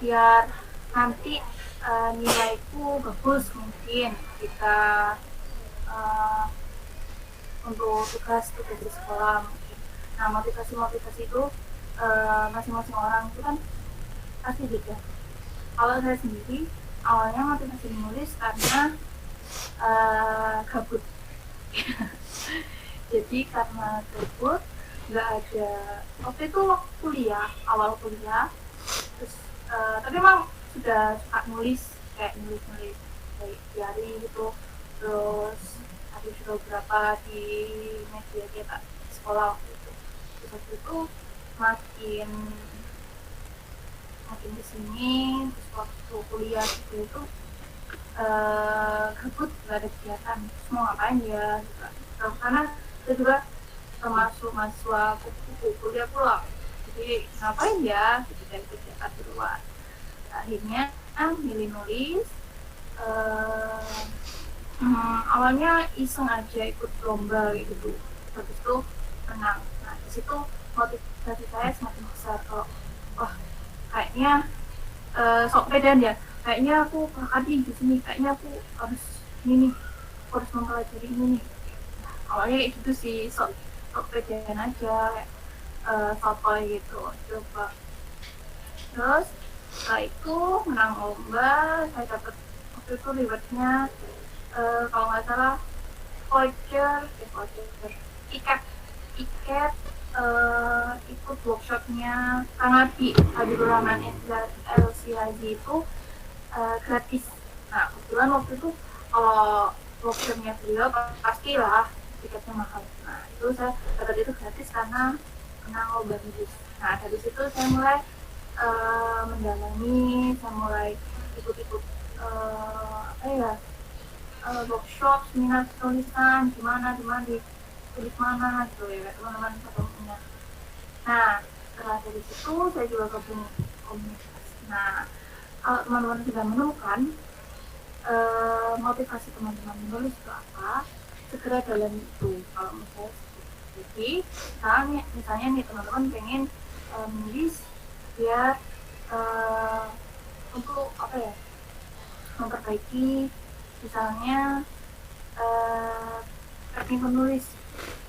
biar nanti nilaiku bagus mungkin kita untuk tugas di sekolah mungkin. Nah, motivasi itu masing-masing orang itu kan pasti beda. Kalau saya sendiri awalnya motivasi menulis karena gabut. Jadi karena gabut, nggak ada waktu itu awal kuliah, terus tapi emang sudah suka nulis kayak diary gitu, terus ada juga beberapa di media cetak sekolah waktu itu. Terus waktu itu makin kesini, terus waktu kuliah gitu itu gabut, nggak ada kegiatan, terus mau ngapain ya gitu. Karena saya juga termasuk mahasiswa kuliah pula, jadi ngapain ya gitu, dari kegiatan di luar. Akhirnya milih nulis. Awalnya iseng aja ikut lomba gitu, habis itu menang. Nah, di situ motivasi saya semakin besar. Kalau wah kayaknya sok pedan ya, kayaknya aku kakadi di sini, kayaknya aku harus ini nih, harus mempelajari ini nih. Nah, awalnya kayak gitu sih, sok pedan aja, sotoy gitu, coba. Terus setelah itu menang lomba, saya dapat waktu itu rewardnya kalau nggak salah ikat ikut workshopnya Kang Adi Habibur Rahman LCIG itu gratis. Nah, kebetulan waktu itu kalau workshopnya beliau pastilah tiketnya mahal. Nah, itu saya dapat itu gratis karena menang lomba nulis. Nah, dari situ saya mulai mendalami, saya mulai ikut-ikut workshop, seminar tulisan, gimana di tulis mana gitu ya teman-teman punya. Nah, setelah dari situ saya juga gabung komunitas. Nah, kalau teman-teman sudah menemukan motivasi teman-teman menulis itu apa, segera dalam itu. Kalau misalnya jadi misalnya nih teman-teman pengen menulis biar untuk memperbaiki misalnya teknik menulis.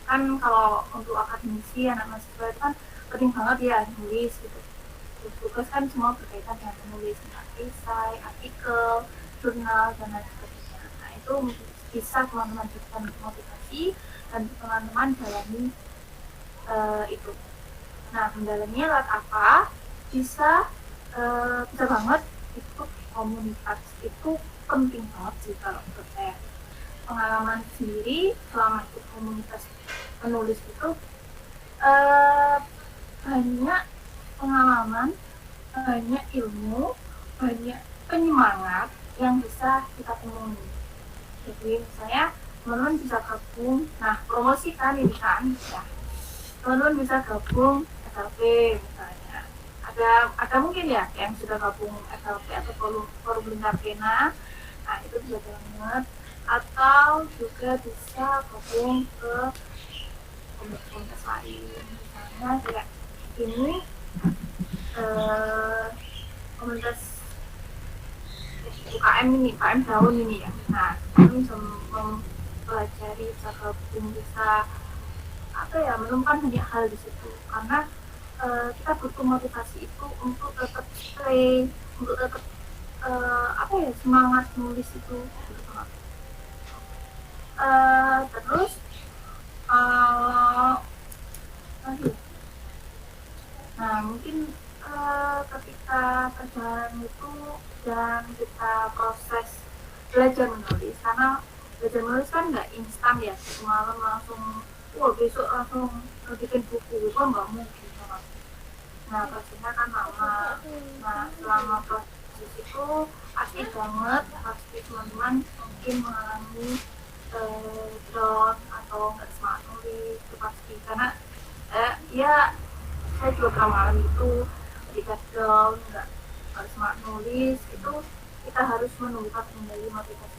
Kan kalau untuk akademisi anak mahasiswa itu kan penting banget ya nulis gitu. Tugas kan semua berkaitan dengan menulis, esai, artikel, jurnal dan lain sebagainya. Nah, itu bisa teman-teman jadikan motivasi dan teman-teman dalami itu. Nah, mendalaminya lewat apa? Bisa banget ikut komunitas, itu penting banget sih kalau menurut saya. Pengalaman sendiri selama ikut komunitas penulis itu banyak pengalaman, banyak ilmu, banyak penyemangat yang bisa kita temui. Jadi misalnya teman-teman bisa gabung, nah promosi kan ini kan, ya. Teman-teman bisa gabung SLP misalnya. Ada mungkin ya yang sudah gabung SLP atau forum lintar pena, nah itu bisa banget. Atau juga bisa gabung ke komunitas lain, misalnya kayak ini komunitas UKM ini, UKM daun ini ya. Nah, kami bisa mempelajari, bisa gabung, bisa apa ya, menemukan banyak hal di situ. Karena kita butuh motivasi itu untuk tetap stay, untuk tetap apa ya, semangat nulis itu. Terus nah mungkin ketika perjalanan itu dan kita proses belajar menulis, karena belajar menulis kan nggak instan ya, semalam langsung besok langsung bikin buku itu nggak mungkin kan. Nah prosesnya kan lama. Nah selama proses itu pasti banget, pasti teman-teman mungkin mengalami down atau nggak semangat nulis, itu pasti. Karena ya saya juga pernah mengalami itu, ketika down, nggak semangat nulis, itu kita harus menumbuhkan kembali motivasi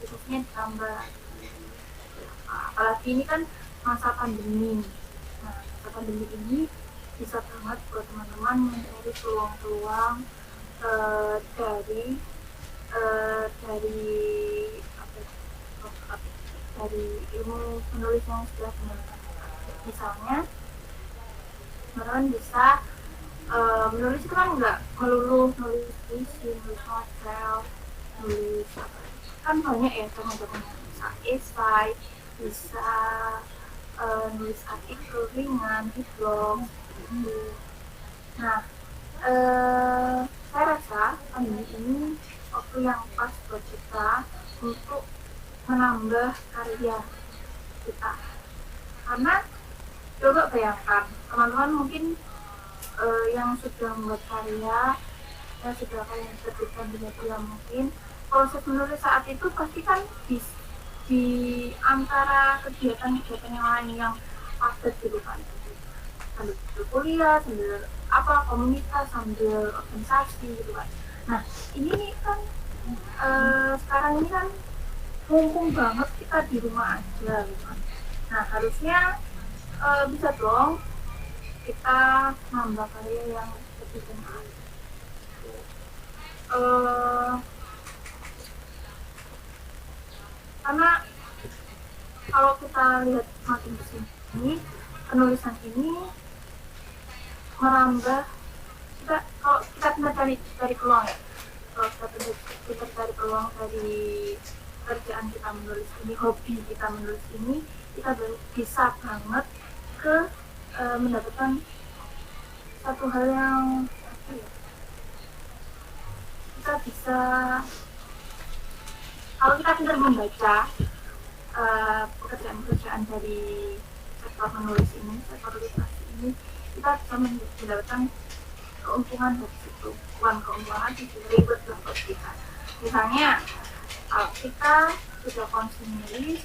khususnya ditambah. Apalagi ini kan masa pandemi. Nah, masa pandemi ini bisa banget buat teman-teman mencari peluang-peluang dari dari ilmu penulis yang sudah teman-teman. Misalnya teman-teman bisa menulis itu kan nggak melulu nulis puisi, nulis novel, nulis apa, kan banyak ya teman-teman, bisa esai, bisa nulis artikel ringan di blog gitu. Nah saya rasa pandemi ini waktu yang pas buat kita untuk menambah karya kita. Karena coba bayangkan teman-teman mungkin yang sudah membuat karya, yang sudah kalian terbitkan di media, mungkin proses menulis saat itu pasti kan di antara kegiatan-kegiatan yang lain yang padat gitu kan, sambil kuliah, sambil apa komunitas, sambil organisasi gitu kan. Nah ini kan sekarang ini kan mumpung banget kita di rumah aja gitu kan. Nah harusnya bisa dong kita nambah karya yang lebih benar. Karena kalau kita lihat makin kesini, penulisan ini merambah kita, kalau kita cari peluang ya, kalau kita cari peluang dari kerjaan kita menulis ini, hobi kita menulis ini, kita bisa banget ke mendapatkan satu hal yang kita bisa, kalau kita pintar membaca pekerjaan-pekerjaan dari sektor menulis ini, sektor literasi ini, kita bisa mendapatkan keuntungan dari situ. Bukan keuntungan sih, ribet buat kita. Misalnya kalau kita sudah konsum nulis,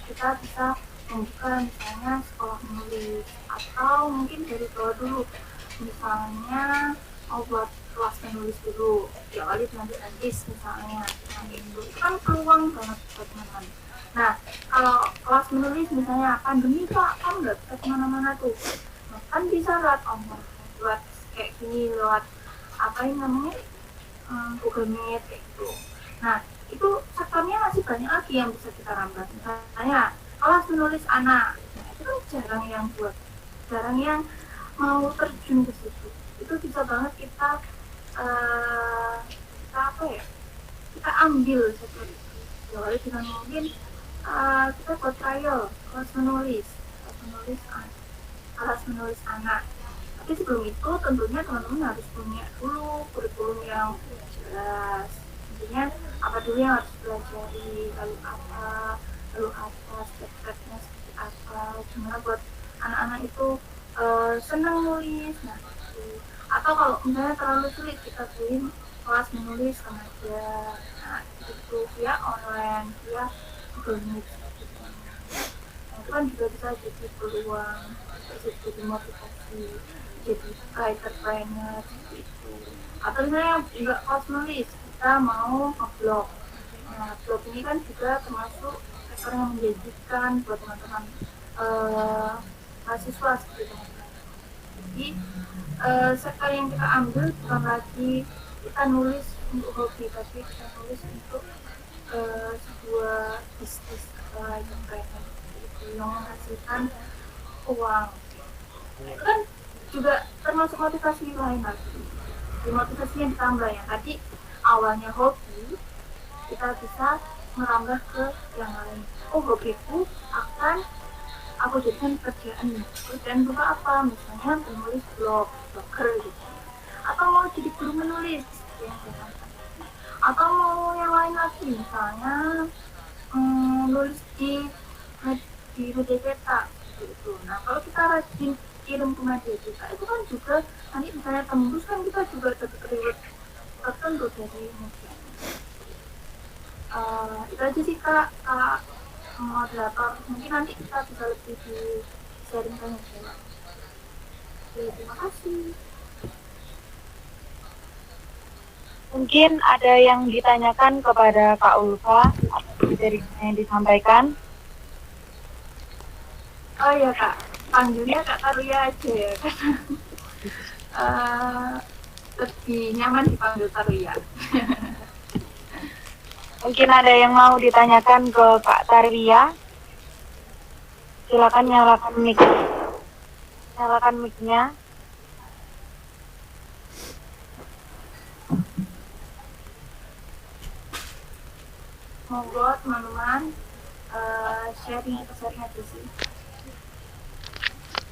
kita bisa membuka misalnya sekolah menulis, atau mungkin dari bawah dulu, misalnya mau buat kelas menulis dulu, ya kali nanti misalnya, itu kan peluang banget buat teman-teman. Nah kalau kelas menulis misalnya pandemi pak, kan nggak bisa kemana-mana tuh, nah, kan bisa lewat online, lewat kayak gini, lewat apa yang namanya Google Meet kayak gitu. Nah itu sektornya masih banyak lagi yang bisa kita rambah. Misalnya kelas menulis anak, nah, itu kan jarang yang mau terjun ke situ. Itu bisa banget kita kita ambil seperti itu. Jadi dengan mungkin kita buat trial kelas menulis anak. Tapi sebelum itu tentunya teman-teman harus punya dulu kurikulum yang jelas. Intinya apa dulu yang harus pelajari, lalu apa step-stepnya seperti apa, gimana buat anak-anak itu senang nulis. Nah itu. Atau kalau misalnya terlalu sulit, kita beliin kelas menulis remaja. Nah, itu via online, via Google Meet. Nah, itu kan juga bisa jadi peluang, bisa jadi motivasi, jadi writer trainer gitu. Atau misalnya nggak kelas menulis, kita mau nge-blog. Nah, blog ini kan juga termasuk sektor yang menjanjikan buat teman-teman mahasiswa seperti teman-teman. Jadi sektor yang kita ambil bukan lagi kita nulis untuk hobi, tapi kita nulis untuk sebuah bisnis yang kayak gitu, yang menghasilkan uang. Itu kan juga termasuk motivasi lain lagi. Di motivasi yang ditambah ya, tadi awalnya hobi, kita bisa merambah ke yang lain. Oh, hobiku akan aku jadikan kerjaan. Kerjaan juga apa? Misalnya menulis blogger gitu. Atau mau jadi guru menulis yang atau mau yang lain lagi, misalnya nulis di media cetak gitu. Nah, kalau kita rajin kirim ke media cetak itu kan juga nanti misalnya tembus kan kita juga dapat reward tertentu dari media. Itu aja sih kak moderator, mungkin nanti kita bisa lebih di sharing tanya jawab. Terima kasih. Mungkin ada yang ditanyakan kepada Kak Ulfa dari yang disampaikan. Oh iya kak, panggilnya Kak Taruya aja ya, lebih nyaman dipanggil Taruya. Mungkin ada yang mau ditanyakan ke Kak Tarwia. Silakan nyalakan mic. Nyalakan mic-nya. Monggo teman-teman sharing aja sih.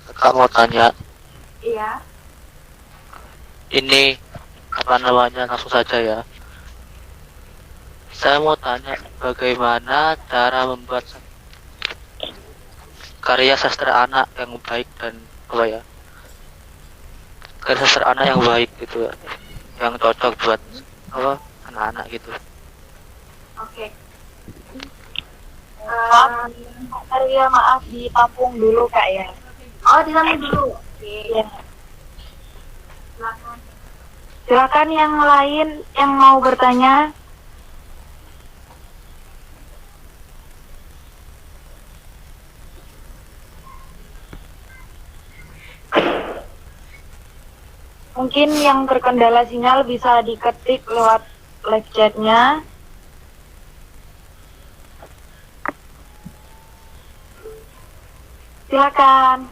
Kakak mau tanya, Iya. ini apa namanya, langsung saja ya. Saya mau tanya bagaimana cara membuat karya sastra anak yang baik dan apa ya, karya sastra anak yang baik gitu, yang cocok buat apa anak-anak gitu. Oke. Kak Tarwia, maaf ditampung dulu Kak ya. Oh, ditampung dulu. Oke. Ya. Silakan. Silakan yang lain yang mau bertanya. Mungkin yang terkendala sinyal bisa diketik lewat live chat-nya. Silakan.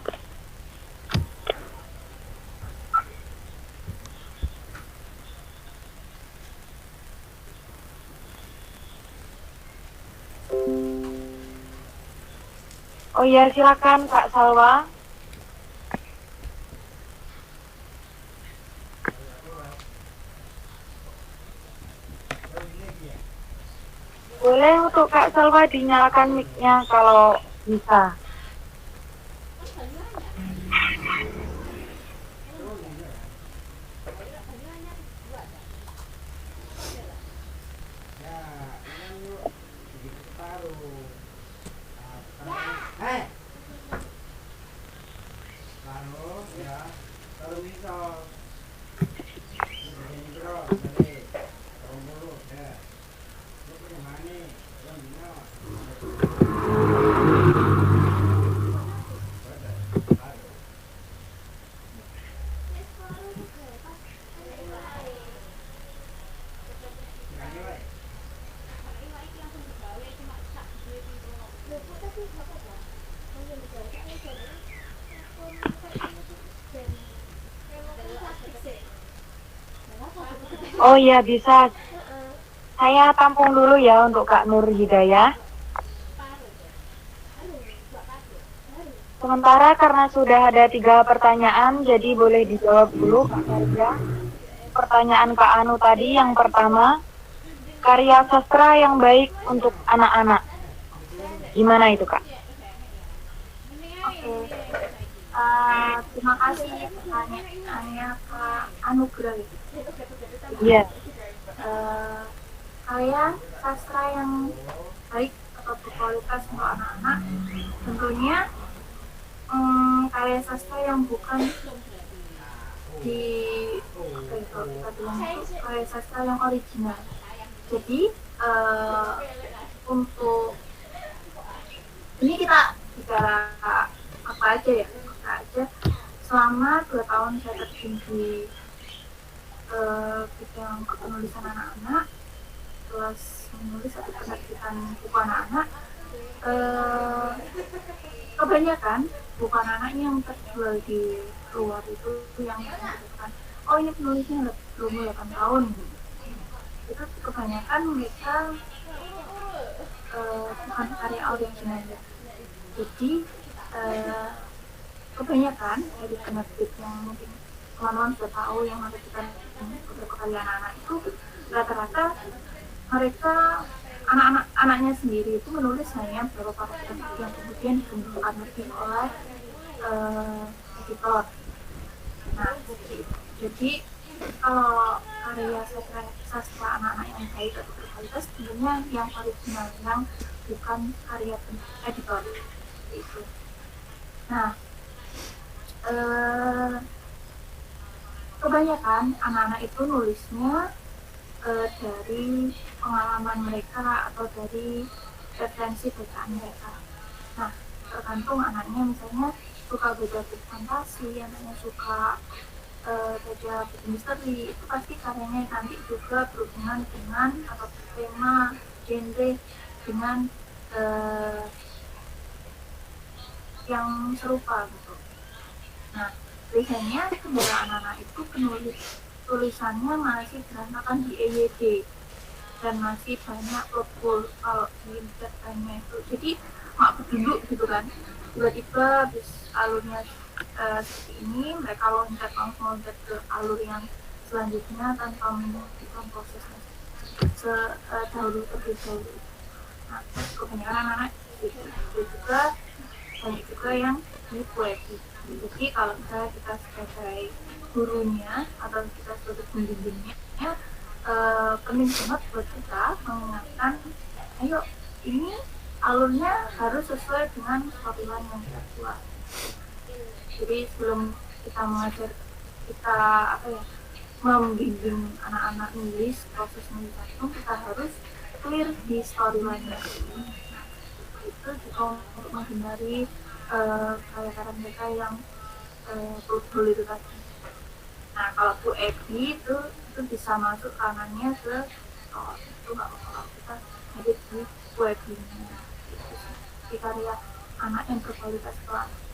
Oh iya, silakan Kak Salwa. Boleh untuk Kak Salwa dinyalakan mic-nya kalau bisa. Oh iya bisa. Saya tampung dulu ya untuk Kak Nur Hidayah. Sementara karena sudah ada 3 pertanyaan, jadi boleh dijawab dulu Kak Karya. Pertanyaan Kak Anu tadi yang pertama, karya sastra yang baik untuk anak-anak. Gimana itu Kak? Oke. Terima kasih pertanyaannya Kak Anugrah. Iya. eh, karya sastra yang baik atau berkualitas untuk anak-anak. Tentunya karya sastra yang bukan di apa itu kita bilang itu karya sastra yang original. Jadi untuk ini kita bicara apa aja ya, apa aja. Selama 2 tahun saya terjun di bidang penulisan anak-anak, kelas menulis atau penerbitan buku anak-anak, kebanyakan buku anak-anak yang terjual di luar itu yang menyebutkan, oh ini penulisnya belum 8 tahun. Itu kebanyakan mereka bukan karya original. Jadi kebanyakan dari penerbit yang mungkin teman-teman sudah tahu yang menerbitkan beberapa karya anak-anak itu rata-rata mereka anak-anaknya sendiri itu menulis hanya beberapa paragraf yang kemudian dikembangkan lebih oleh editor. Nah, jadi kalau karya sastra anak-anak yang baik atau berkualitas tentunya yang original, yang bukan karya editor itu. Nah, kebanyakan anak-anak itu nulisnya dari pengalaman mereka atau dari referensi bacaan mereka. Nah, tergantung anaknya, misalnya suka baca buku fantasi, anaknya suka baca buku misteri, itu pasti karyanya nanti juga berhubungan dengan atau tema genre dengan yang serupa gitu. Nah, biasanya kebanyakan anak-anak itu penulis tulisannya masih berantakan di EYD dan masih banyak lopul kalau di internetnya itu. Jadi nggak peduli gitu kan, tiba-tiba habis alurnya seperti ini, mereka loncat ke alur yang selanjutnya tanpa melakukan prosesnya dahulu terlebih dahulu. Nah, kebanyakan anak-anak itu juga banyak juga yang di puisi. Jadi kalau misalnya kita sebagai gurunya atau kita sebagai pembimbingnya, penting banget buat kita mengingatkan, ayo ini alurnya harus sesuai dengan storyline yang kita buat. Jadi sebelum kita mengajar, kita membimbing anak-anak nulis, proses nulis itu kita harus clear di storyline-nya. Itu juga untuk menghindari karya-karya mereka yang betul itu tadi. Nah, kalau Bu Edi itu bisa masuk kanannya ke itu nggak apa-apa, kita edit di Bu Edi-nya. Jadi karya anak yang berkualitas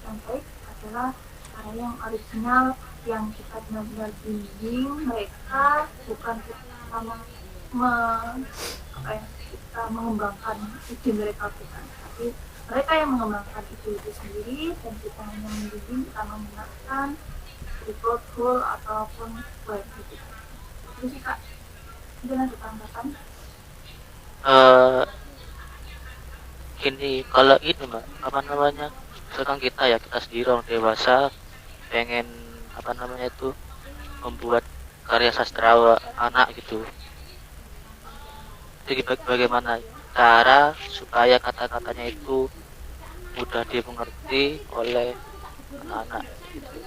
yang baik adalah karya yang original, yang kita benar-benar bimbing mereka, bukan kita kita mengembangkan ide mereka, bukan, tapi mereka yang mengembangkan ide itu sendiri, dan kita hanya membimbing, kita mengingatkan goal ataupun web gitu. Itu sih Kak, mungkin ada tambahan? Gini, kalau ini Mbak, apa namanya, sekarang kita sendiri orang dewasa pengen itu membuat karya sastra anak gitu. Jadi bagaimana cara supaya kata-katanya itu mudah dimengerti oleh anak-anak gitu.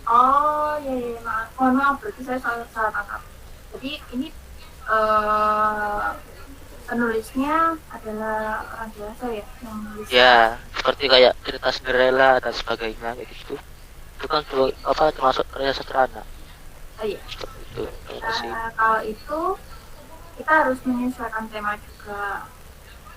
Oh iya, maaf, berarti saya salah tangkap. Jadi ini penulisnya adalah orang dewasa ya yang menulis. Ya, seperti kayak cerita Cinderella dan sebagainya kayak gitu. Itu kan termasuk karya sastra anak. Oh iya. Itu. Kalau itu kita harus menyesuaikan tema juga.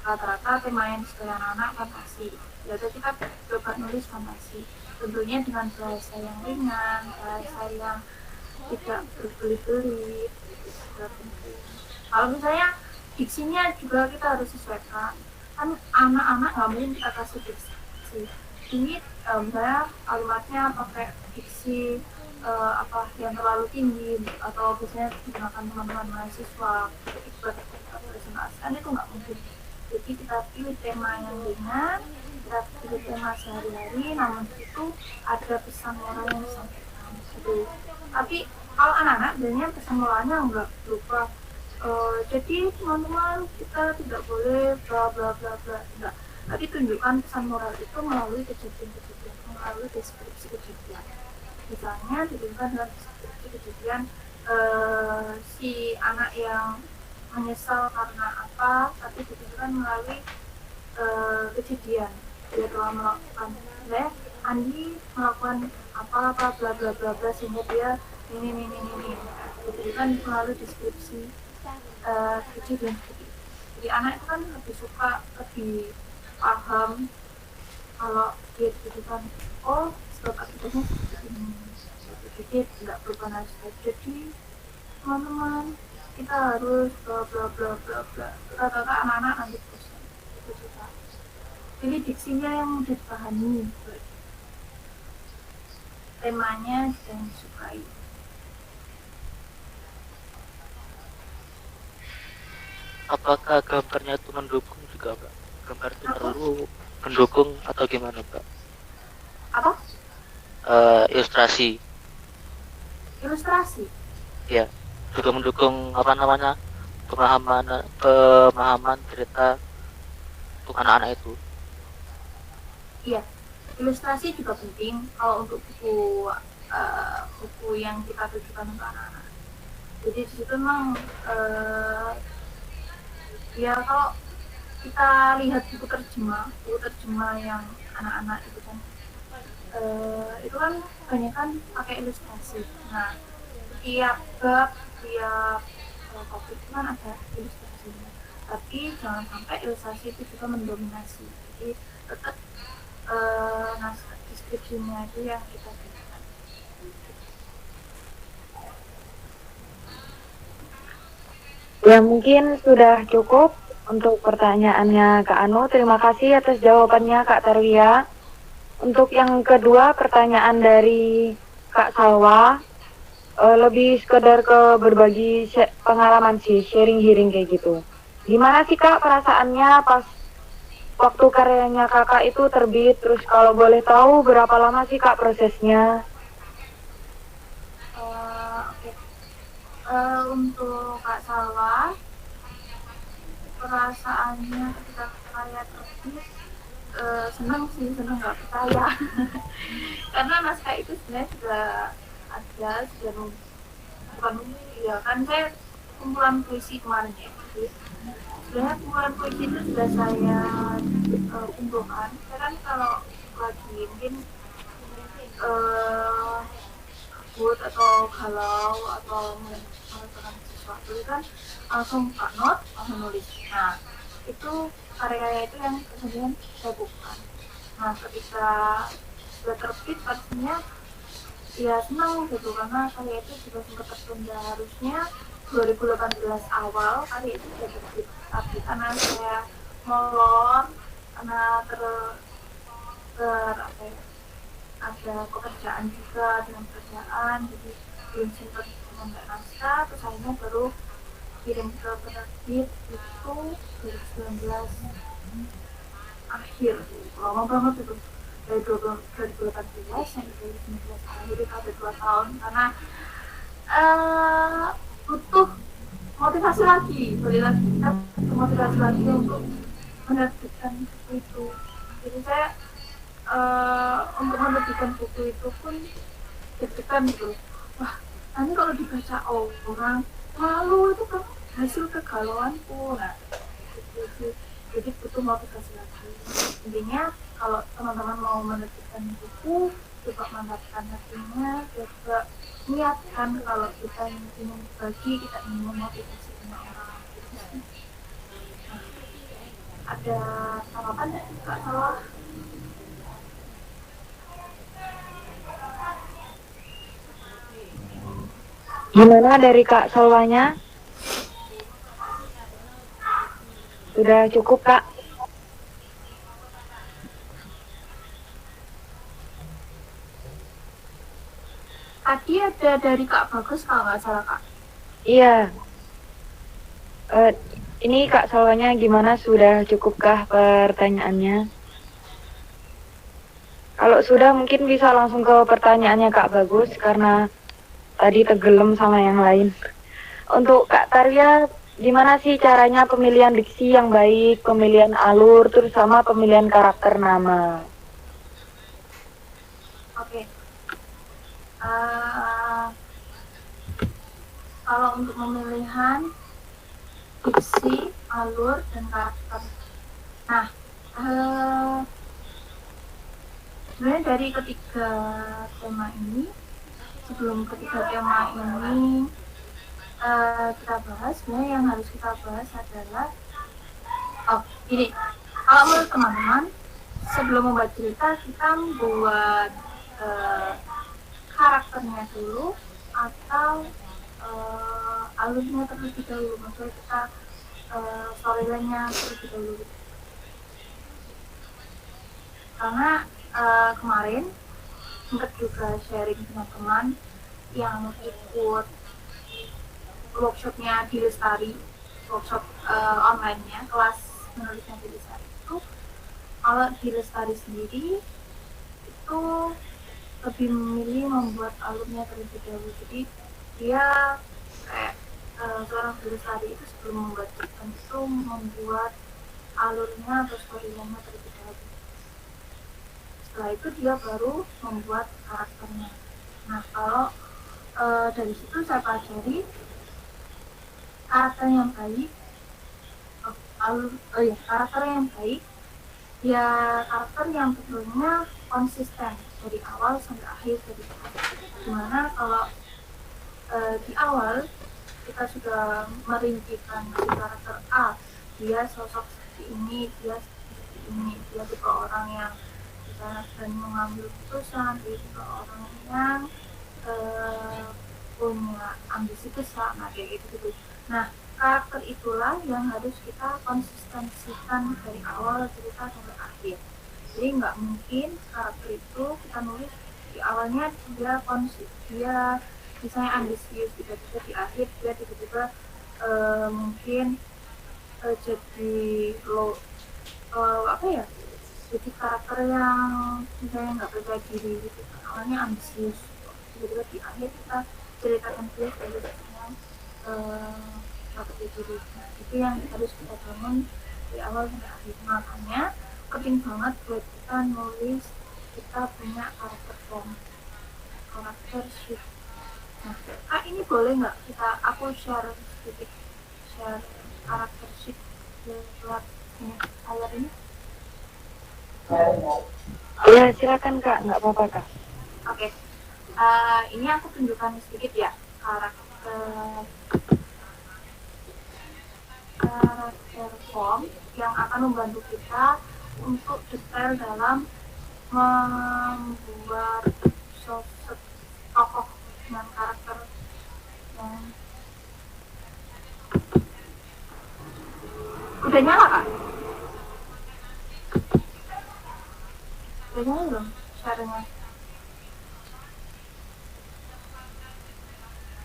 Rata-rata tema yang disukai anak-anak fantasi. Jadi kita coba nulis fantasi. Tentunya dengan bahasa yang ringan, bahasa yang tidak berbelit-belit. Kalau misalnya diksinya juga kita harus sesuaikan. Kan anak-anak nggak mungkin kita kasih diksi. Ini misalnya kalimatnya pakai diksi yang terlalu tinggi, atau biasanya digunakan teman-teman mahasiswa kan itu nggak mungkin. Jadi kita pilih tema yang ringan, kita pilih tema sehari-hari, namun itu ada pesan moral yang disampaikan gitu. Tapi kalau anak-anak biasanya kesemuanya nggak lupa. Jadi teman-teman kita tidak boleh bla bla bla bla, enggak. Tapi tunjukkan pesan moral itu melalui kejadian-kejadian, melalui deskripsi kejadian. Misalnya ditunjukkan dengan deskripsi kejadian si anak yang menyesal karena apa, tapi ditunjukkan melalui kejadian dia telah melakukan. Andi melakukan apa bla bla bla bla sehingga dia ini. Ditunjukkan melalui deskripsi kejadian. Jadi anak itu kan lebih suka, lebih paham kalau dia ditunjukkan, oh sebab akibatnya seperti ini. Jadi tidak berubah nasib. Jadi teman-teman kita harus bla bla bla bla bla. Kata-kata anak-anak nanti bosan. Itu juga. Jadi diksinya yang mudah dipahami. Temanya yang disukai. Apakah gambarnya itu mendukung juga, Mbak? Gambar itu perlu mendukung atau gimana, Mbak? Apa? Ilustrasi. Ilustrasi? Ya, juga mendukung pemahaman cerita untuk anak-anak itu. Iya, ilustrasi juga penting kalau untuk buku yang kita tujukan untuk anak-anak. Jadi di situ memang ya kalau kita lihat buku terjemah yang anak-anak itu kan banyak kan pakai ilustrasi. Nah, tiap bab, tiap topik itu kan ada ilustrasinya. Tapi jangan sampai ilustrasi itu juga mendominasi. Jadi tetap deskripsinya itu yang kita berikan. Ya mungkin sudah cukup untuk pertanyaannya Kak Anu. Terima kasih atas jawabannya Kak Tarwia. Untuk yang kedua, pertanyaan dari Kak Salwa, lebih sekedar ke berbagi pengalaman sih, sharing kayak gitu. Gimana sih Kak perasaannya pas waktu karyanya Kakak itu terbit? Terus kalau boleh tahu berapa lama sih Kak prosesnya? Untuk Kak Salwa, perasaannya ketika karya terbit senang nggak percaya karena naskah itu sebenarnya sudah ada, bukan ya kan, saya kumpulan puisi kemarin ya. Jadi sebenarnya kumpulan puisi itu sudah saya kumpulkan. Saya kan kalau lagi mungkin takut atau galau atau melakukan sesuatu itu kan langsung buka not, langsung nulis. Nah itu karya itu yang kemudian saya buka. Nah ketika sudah terbit pastinya ya senang gitu, karena karya itu juga sempat tertunda. Harusnya 2018 awal karya itu sudah terbit, tapi karena saya molor, karena ada pekerjaan juga dengan pekerjaan, jadi belum sempat mengambil naskah. Terus akhirnya baru kirim ke penerbit itu 2019 akhir, lama banget itu, dari 2018 sampai 2019 akhir itu ada 2 tahun, karena butuh motivasi lagi, kita butuh motivasi lagi untuk menerbitkan buku itu. Jadi saya untuk menerbitkan buku itu pun deg-degan gitu, wah nanti kalau dibaca orang lalu itu kan hasil kegalauanku. Nah jadi butuh motivasi lagi. Intinya kalau teman-teman mau menerbitkan buku, coba mantapkan hatinya, coba niatkan kalau kita ingin berbagi, kita ingin memotivasi banyak orang. Ada tanggapan Kak Salwa? Gimana dari Kak Salwanya? Sudah cukup Kak? Tadi ada dari Kak Bagus kalau nggak salah Kak. Iya. Ini Kak Salwanya gimana? Sudah cukupkah pertanyaannya? Kalau sudah mungkin bisa langsung ke pertanyaannya Kak Bagus, karena tadi tenggelam sama yang lain. Untuk Kak Tarya, gimana sih caranya pemilihan diksi yang baik, pemilihan alur, terus sama pemilihan karakter nama? Oke. Kalau untuk pemilihan diksi, alur, dan karakter. Nah, sebenarnya dari ketiga tema ini, sebelum ketiga tema ini kita bahas, sebenarnya yang harus kita bahas adalah ini, kalau menurut teman-teman, sebelum membuat cerita kita membuat karakternya dulu atau alurnya terlebih dahulu, maksudnya kita storyline-nya terlebih dahulu. Karena kemarin sempat juga sharing teman-teman yang ikut workshopnya di Lestari, workshop online-nya, kelas menulisnya di Lestari itu, kalau di Lestari sendiri itu lebih memilih membuat alurnya terlebih dahulu. Jadi dia kayak seorang di Lestari itu sebelum membuat cerita itu membuat alurnya atau storyline-nya terlebih dahulu. Setelah itu dia baru membuat karakternya. Nah, kalau dari situ saya pelajari karakter yang baik, karakter yang baik, ya karakter yang tentunya konsisten dari awal sampai akhir dari dimana kalau di awal kita sudah merincikan si karakter A, dia sosok seperti ini, dia seperti ini, dia tipe orang yang bisa berani mengambil keputusan, dia tipe orang yang punya ambisi besar, nah kayak gitu. Nah, karakter itulah yang harus kita konsistensikan dari awal cerita sampai akhir. Jadi nggak mungkin karakter itu kita nulis di awalnya dia misalnya ambisius, tiba-tiba di akhir dia tiba-tiba mungkin jadi jadi karakter yang misalnya nggak percaya diri gitu. Awalnya ambisius, tiba-tiba di akhir kita ceritakan dia sebagai yang diri. Nah, itu yang harus kita bangun di awal sampai akhir. Makanya penting banget buat kita nulis, kita punya karakter form, karakter sheet. Nah, ini boleh nggak aku share sedikit, share karakter sheet lewat ini, layar ini? Ya silakan Kak, nggak apa-apa Kak. Oke. Ini aku tunjukkan sedikit ya karakter form yang akan membantu kita untuk detail dalam membuat sosok tokoh dengan karakter yang udah nyala Kak? Udah nyala belum share-nya?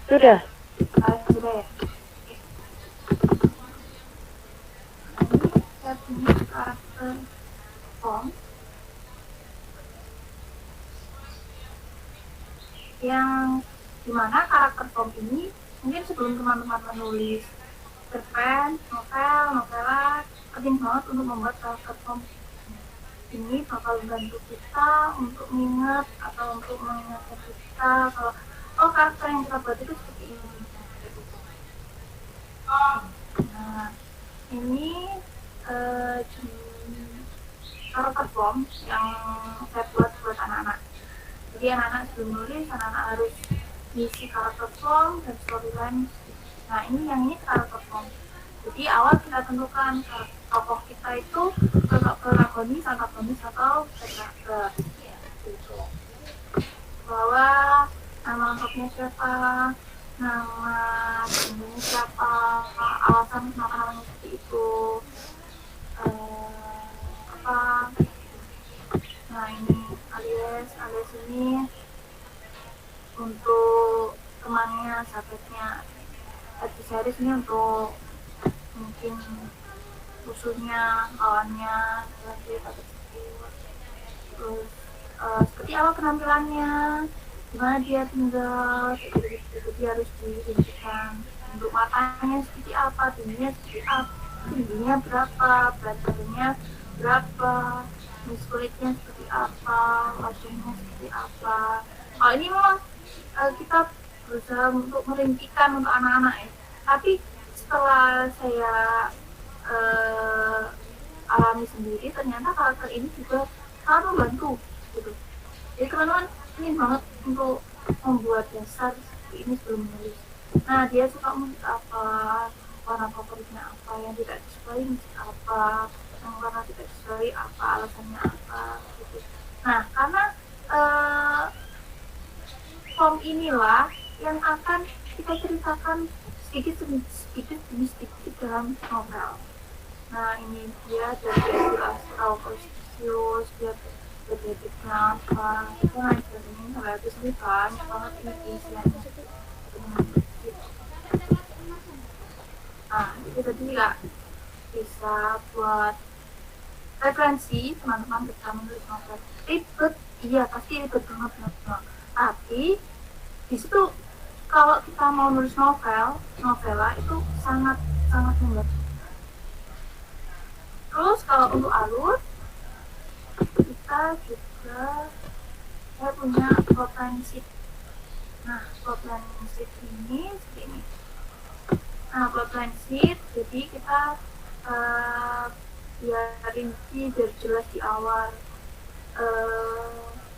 Sudah. Sudah ya? Saya punya karakter form yang dimana karakter form ini mungkin sebelum teman-teman menulis cerpen, novela, penting banget untuk membuat karakter form ini bakal membantu kita untuk mengingat atau untuk mengingatkan kita kalau karakter yang kita buat itu seperti ini. Nah, ini karakter form yang saya buat anak-anak. Jadi anak-anak sebelum nulis, anak-anak harus ngisi karakter form dan storyline. Nah, ini karakter form. Jadi awal kita tentukan tokoh kita itu protagonis, antagonis atau karakter. Gitu. Bahwa nama lengkapnya siapa, nama bumbunya siapa, alasan kenapa namanya seperti itu, nah ini alias ini untuk temannya, sahabatnya, adversaries ini untuk mungkin musuhnya, lawannya, terus seperti apa penampilannya, gimana dia tinggal, gitu, dia harus dirincikan untuk matanya seperti apa, tingginya seperti apa, tingginya berapa, berat badannya berapa, kulitnya seperti apa, wajahnya seperti apa. Kalau ini memang kita berusaha untuk merintikan untuk anak-anak ya, tapi setelah saya alami sendiri, ternyata karakter ini juga sangat membantu gitu. Jadi teman-teman ingin banget untuk membuat dasar seperti ini sebelum menulis. Nah, dia suka musik apa, warna favoritnya apa, yang tidak disukai musik apa, yang warna tidak disukai apa, alasannya apa gitu. Nah, karena form inilah yang akan kita ceritakan sedikit demi sedikit dalam novel. Nah, ini dia dari Australopithecus, dia detektifnya apa, itu lain sebagainya, sampai habis ini banyak banget ini isiannya. Nah, itu tadi nggak bisa buat referensi teman-teman ketika menulis novel. Ribet, iya pasti ribet banget. Tapi di situ kalau kita mau nulis novela itu sangat membantu. Terus kalau untuk alur, kita juga saya punya plotline sheet. Nah, plotline sheet ini seperti ini. Nah, plotline sheet, jadi kita biar rinci biar jelas di awal.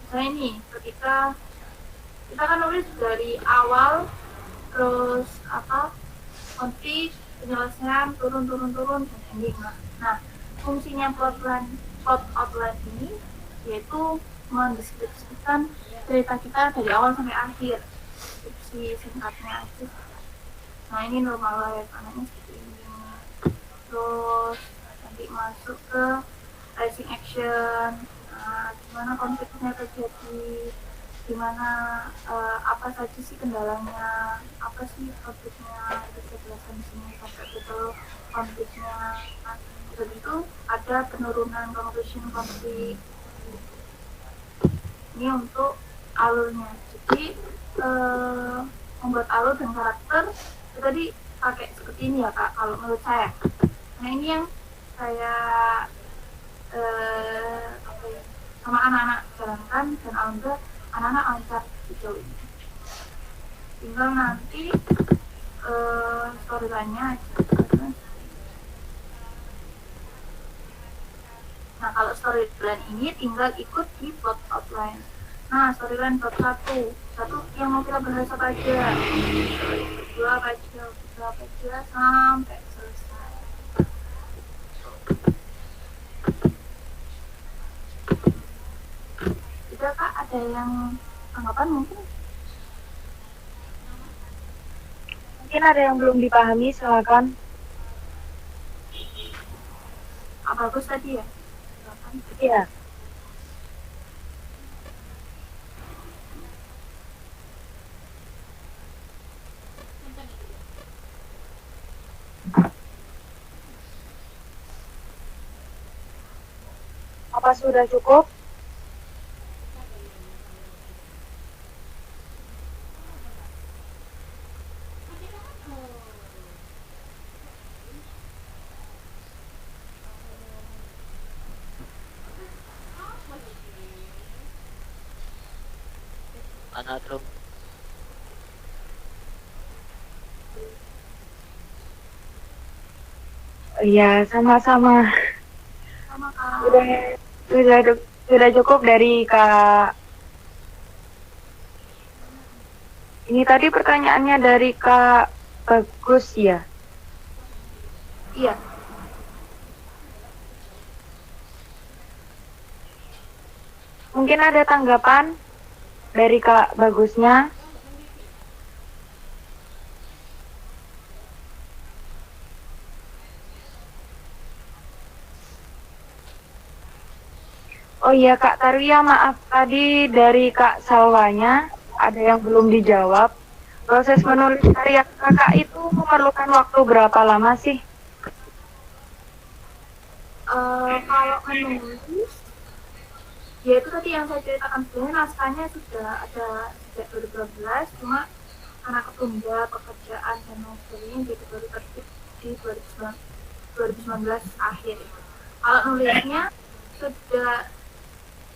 Misalnya ini, ketika kita kan nulis dari awal, terus konflik, penyelesaian, turun, dan ending. Nah, fungsinya plot outline ini yaitu mendeskripsikan cerita kita dari awal sampai akhir, deskripsi singkatnya aja. Nah, ini normal life, anaknya seperti ini. Terus nanti masuk ke rising action. Nah, gimana konfliknya terjadi, gimana apa saja sih kendalanya, apa sih konfliknya, itu saya jelaskan di sini sampai betul konfliknya. Dan itu ada penurunan conclusion konflik. Ini untuk alurnya. Jadi membuat alur dan karakter itu tadi pakai seperti ini ya Kak, kalau menurut saya. Nah, ini yang saya sama anak-anak jalankan, dan alhamdulillah anak-anak lancar sejauh ini. Tinggal nanti storyline-nya aja. Nah, kalau storyline ini tinggal ikut di plot outline. Nah, storyline plot 1 yang mau kita bahas apa aja, 2 apa aja sampai selesai. Tidak Kak, ada yang anggapan mungkin ada yang belum dipahami, silakan. bagus tadi ya? Iya. Apa sudah cukup? Anadro. Iya, sama-sama. Sama Kak. Sudah cukup dari Kak. Ini tadi pertanyaannya dari Kak Bagus ya? Iya. Mungkin ada tanggapan dari Kak Bagusnya? Oh iya Kak Tarwia, maaf tadi dari Kak Salwanya ada yang belum dijawab. Proses menulis karya kakak itu memerlukan waktu berapa lama sih? Kalau menulis, ya itu tadi yang saya ceritakan, sebenarnya naskahnya sudah ada sejak 2012, cuma karena ketunda pekerjaan dan lain sebagainya jadi baru terbit di 2019 akhir. Kalau nulisnya sudah,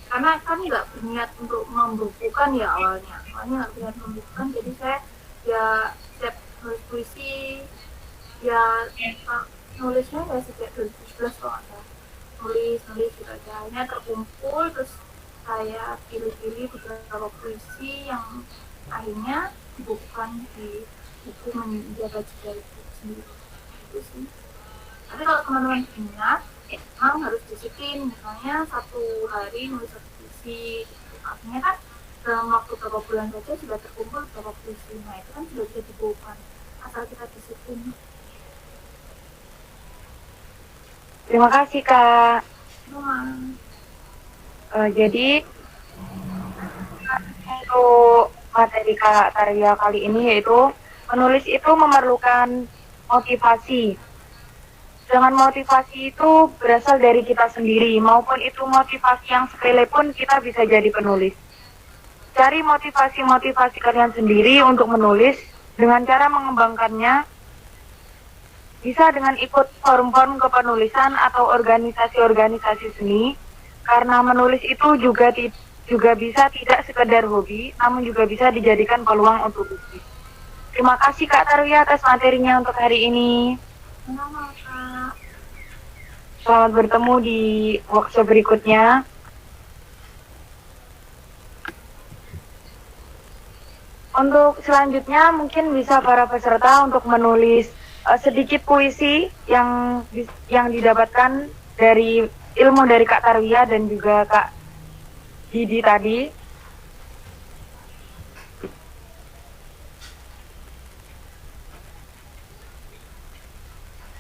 karena kan nggak berniat untuk membukukan ya awalnya nggak berniat membukukan, jadi saya ya setiap nulis puisi ya nulisnya ya sejak 2011 kalau nggak salah, nulis gitu aja, akhirnya terkumpul, terus saya pilih-pilih beberapa puisi yang akhirnya dibukukan di buku Menjaga Jeda itu sendiri. Itu sih. Tapi kalau teman-teman minat, memang harus disiplin, misalnya 1 hari nulis 1 puisi, artinya kan dalam waktu beberapa bulan saja sudah terkumpul beberapa puisi, nah itu kan sudah bisa dibukukan asal kita disiplin. Terima kasih Kak. Memang. Jadi untuk materi Kak Tarya kali ini yaitu menulis itu memerlukan motivasi. Dengan motivasi itu berasal dari kita sendiri, maupun itu motivasi yang sepele pun kita bisa jadi penulis. Cari motivasi-motivasi kalian sendiri untuk menulis dengan cara mengembangkannya, bisa dengan ikut forum-forum kepenulisan atau organisasi-organisasi seni, karena menulis itu juga bisa tidak sekedar hobi, namun juga bisa dijadikan peluang untuk bisnis. Terima kasih Kak Tarya atas materinya untuk hari ini. Selamat bertemu di workshop berikutnya. Untuk selanjutnya mungkin bisa para peserta untuk menulis sedikit puisi yang didapatkan dari ilmu dari Kak Tarya dan juga Kak Didi tadi.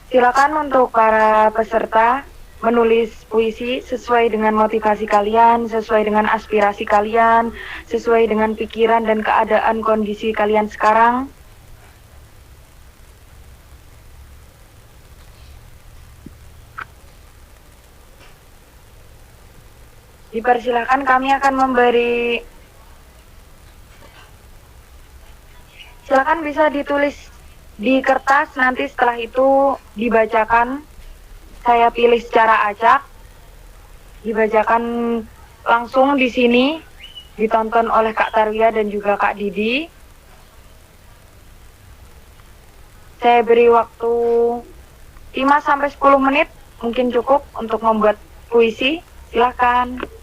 Silakan untuk para peserta menulis puisi sesuai dengan motivasi kalian, sesuai dengan aspirasi kalian, sesuai dengan pikiran dan keadaan kondisi kalian sekarang. Dipersilakan, kami akan memberi. Silakan bisa ditulis di kertas, nanti setelah itu dibacakan. Saya pilih secara acak, dibacakan langsung di sini, ditonton oleh Kak Tarya dan juga Kak Didi. Saya beri waktu 5-10 menit, mungkin cukup untuk membuat puisi. Silakan.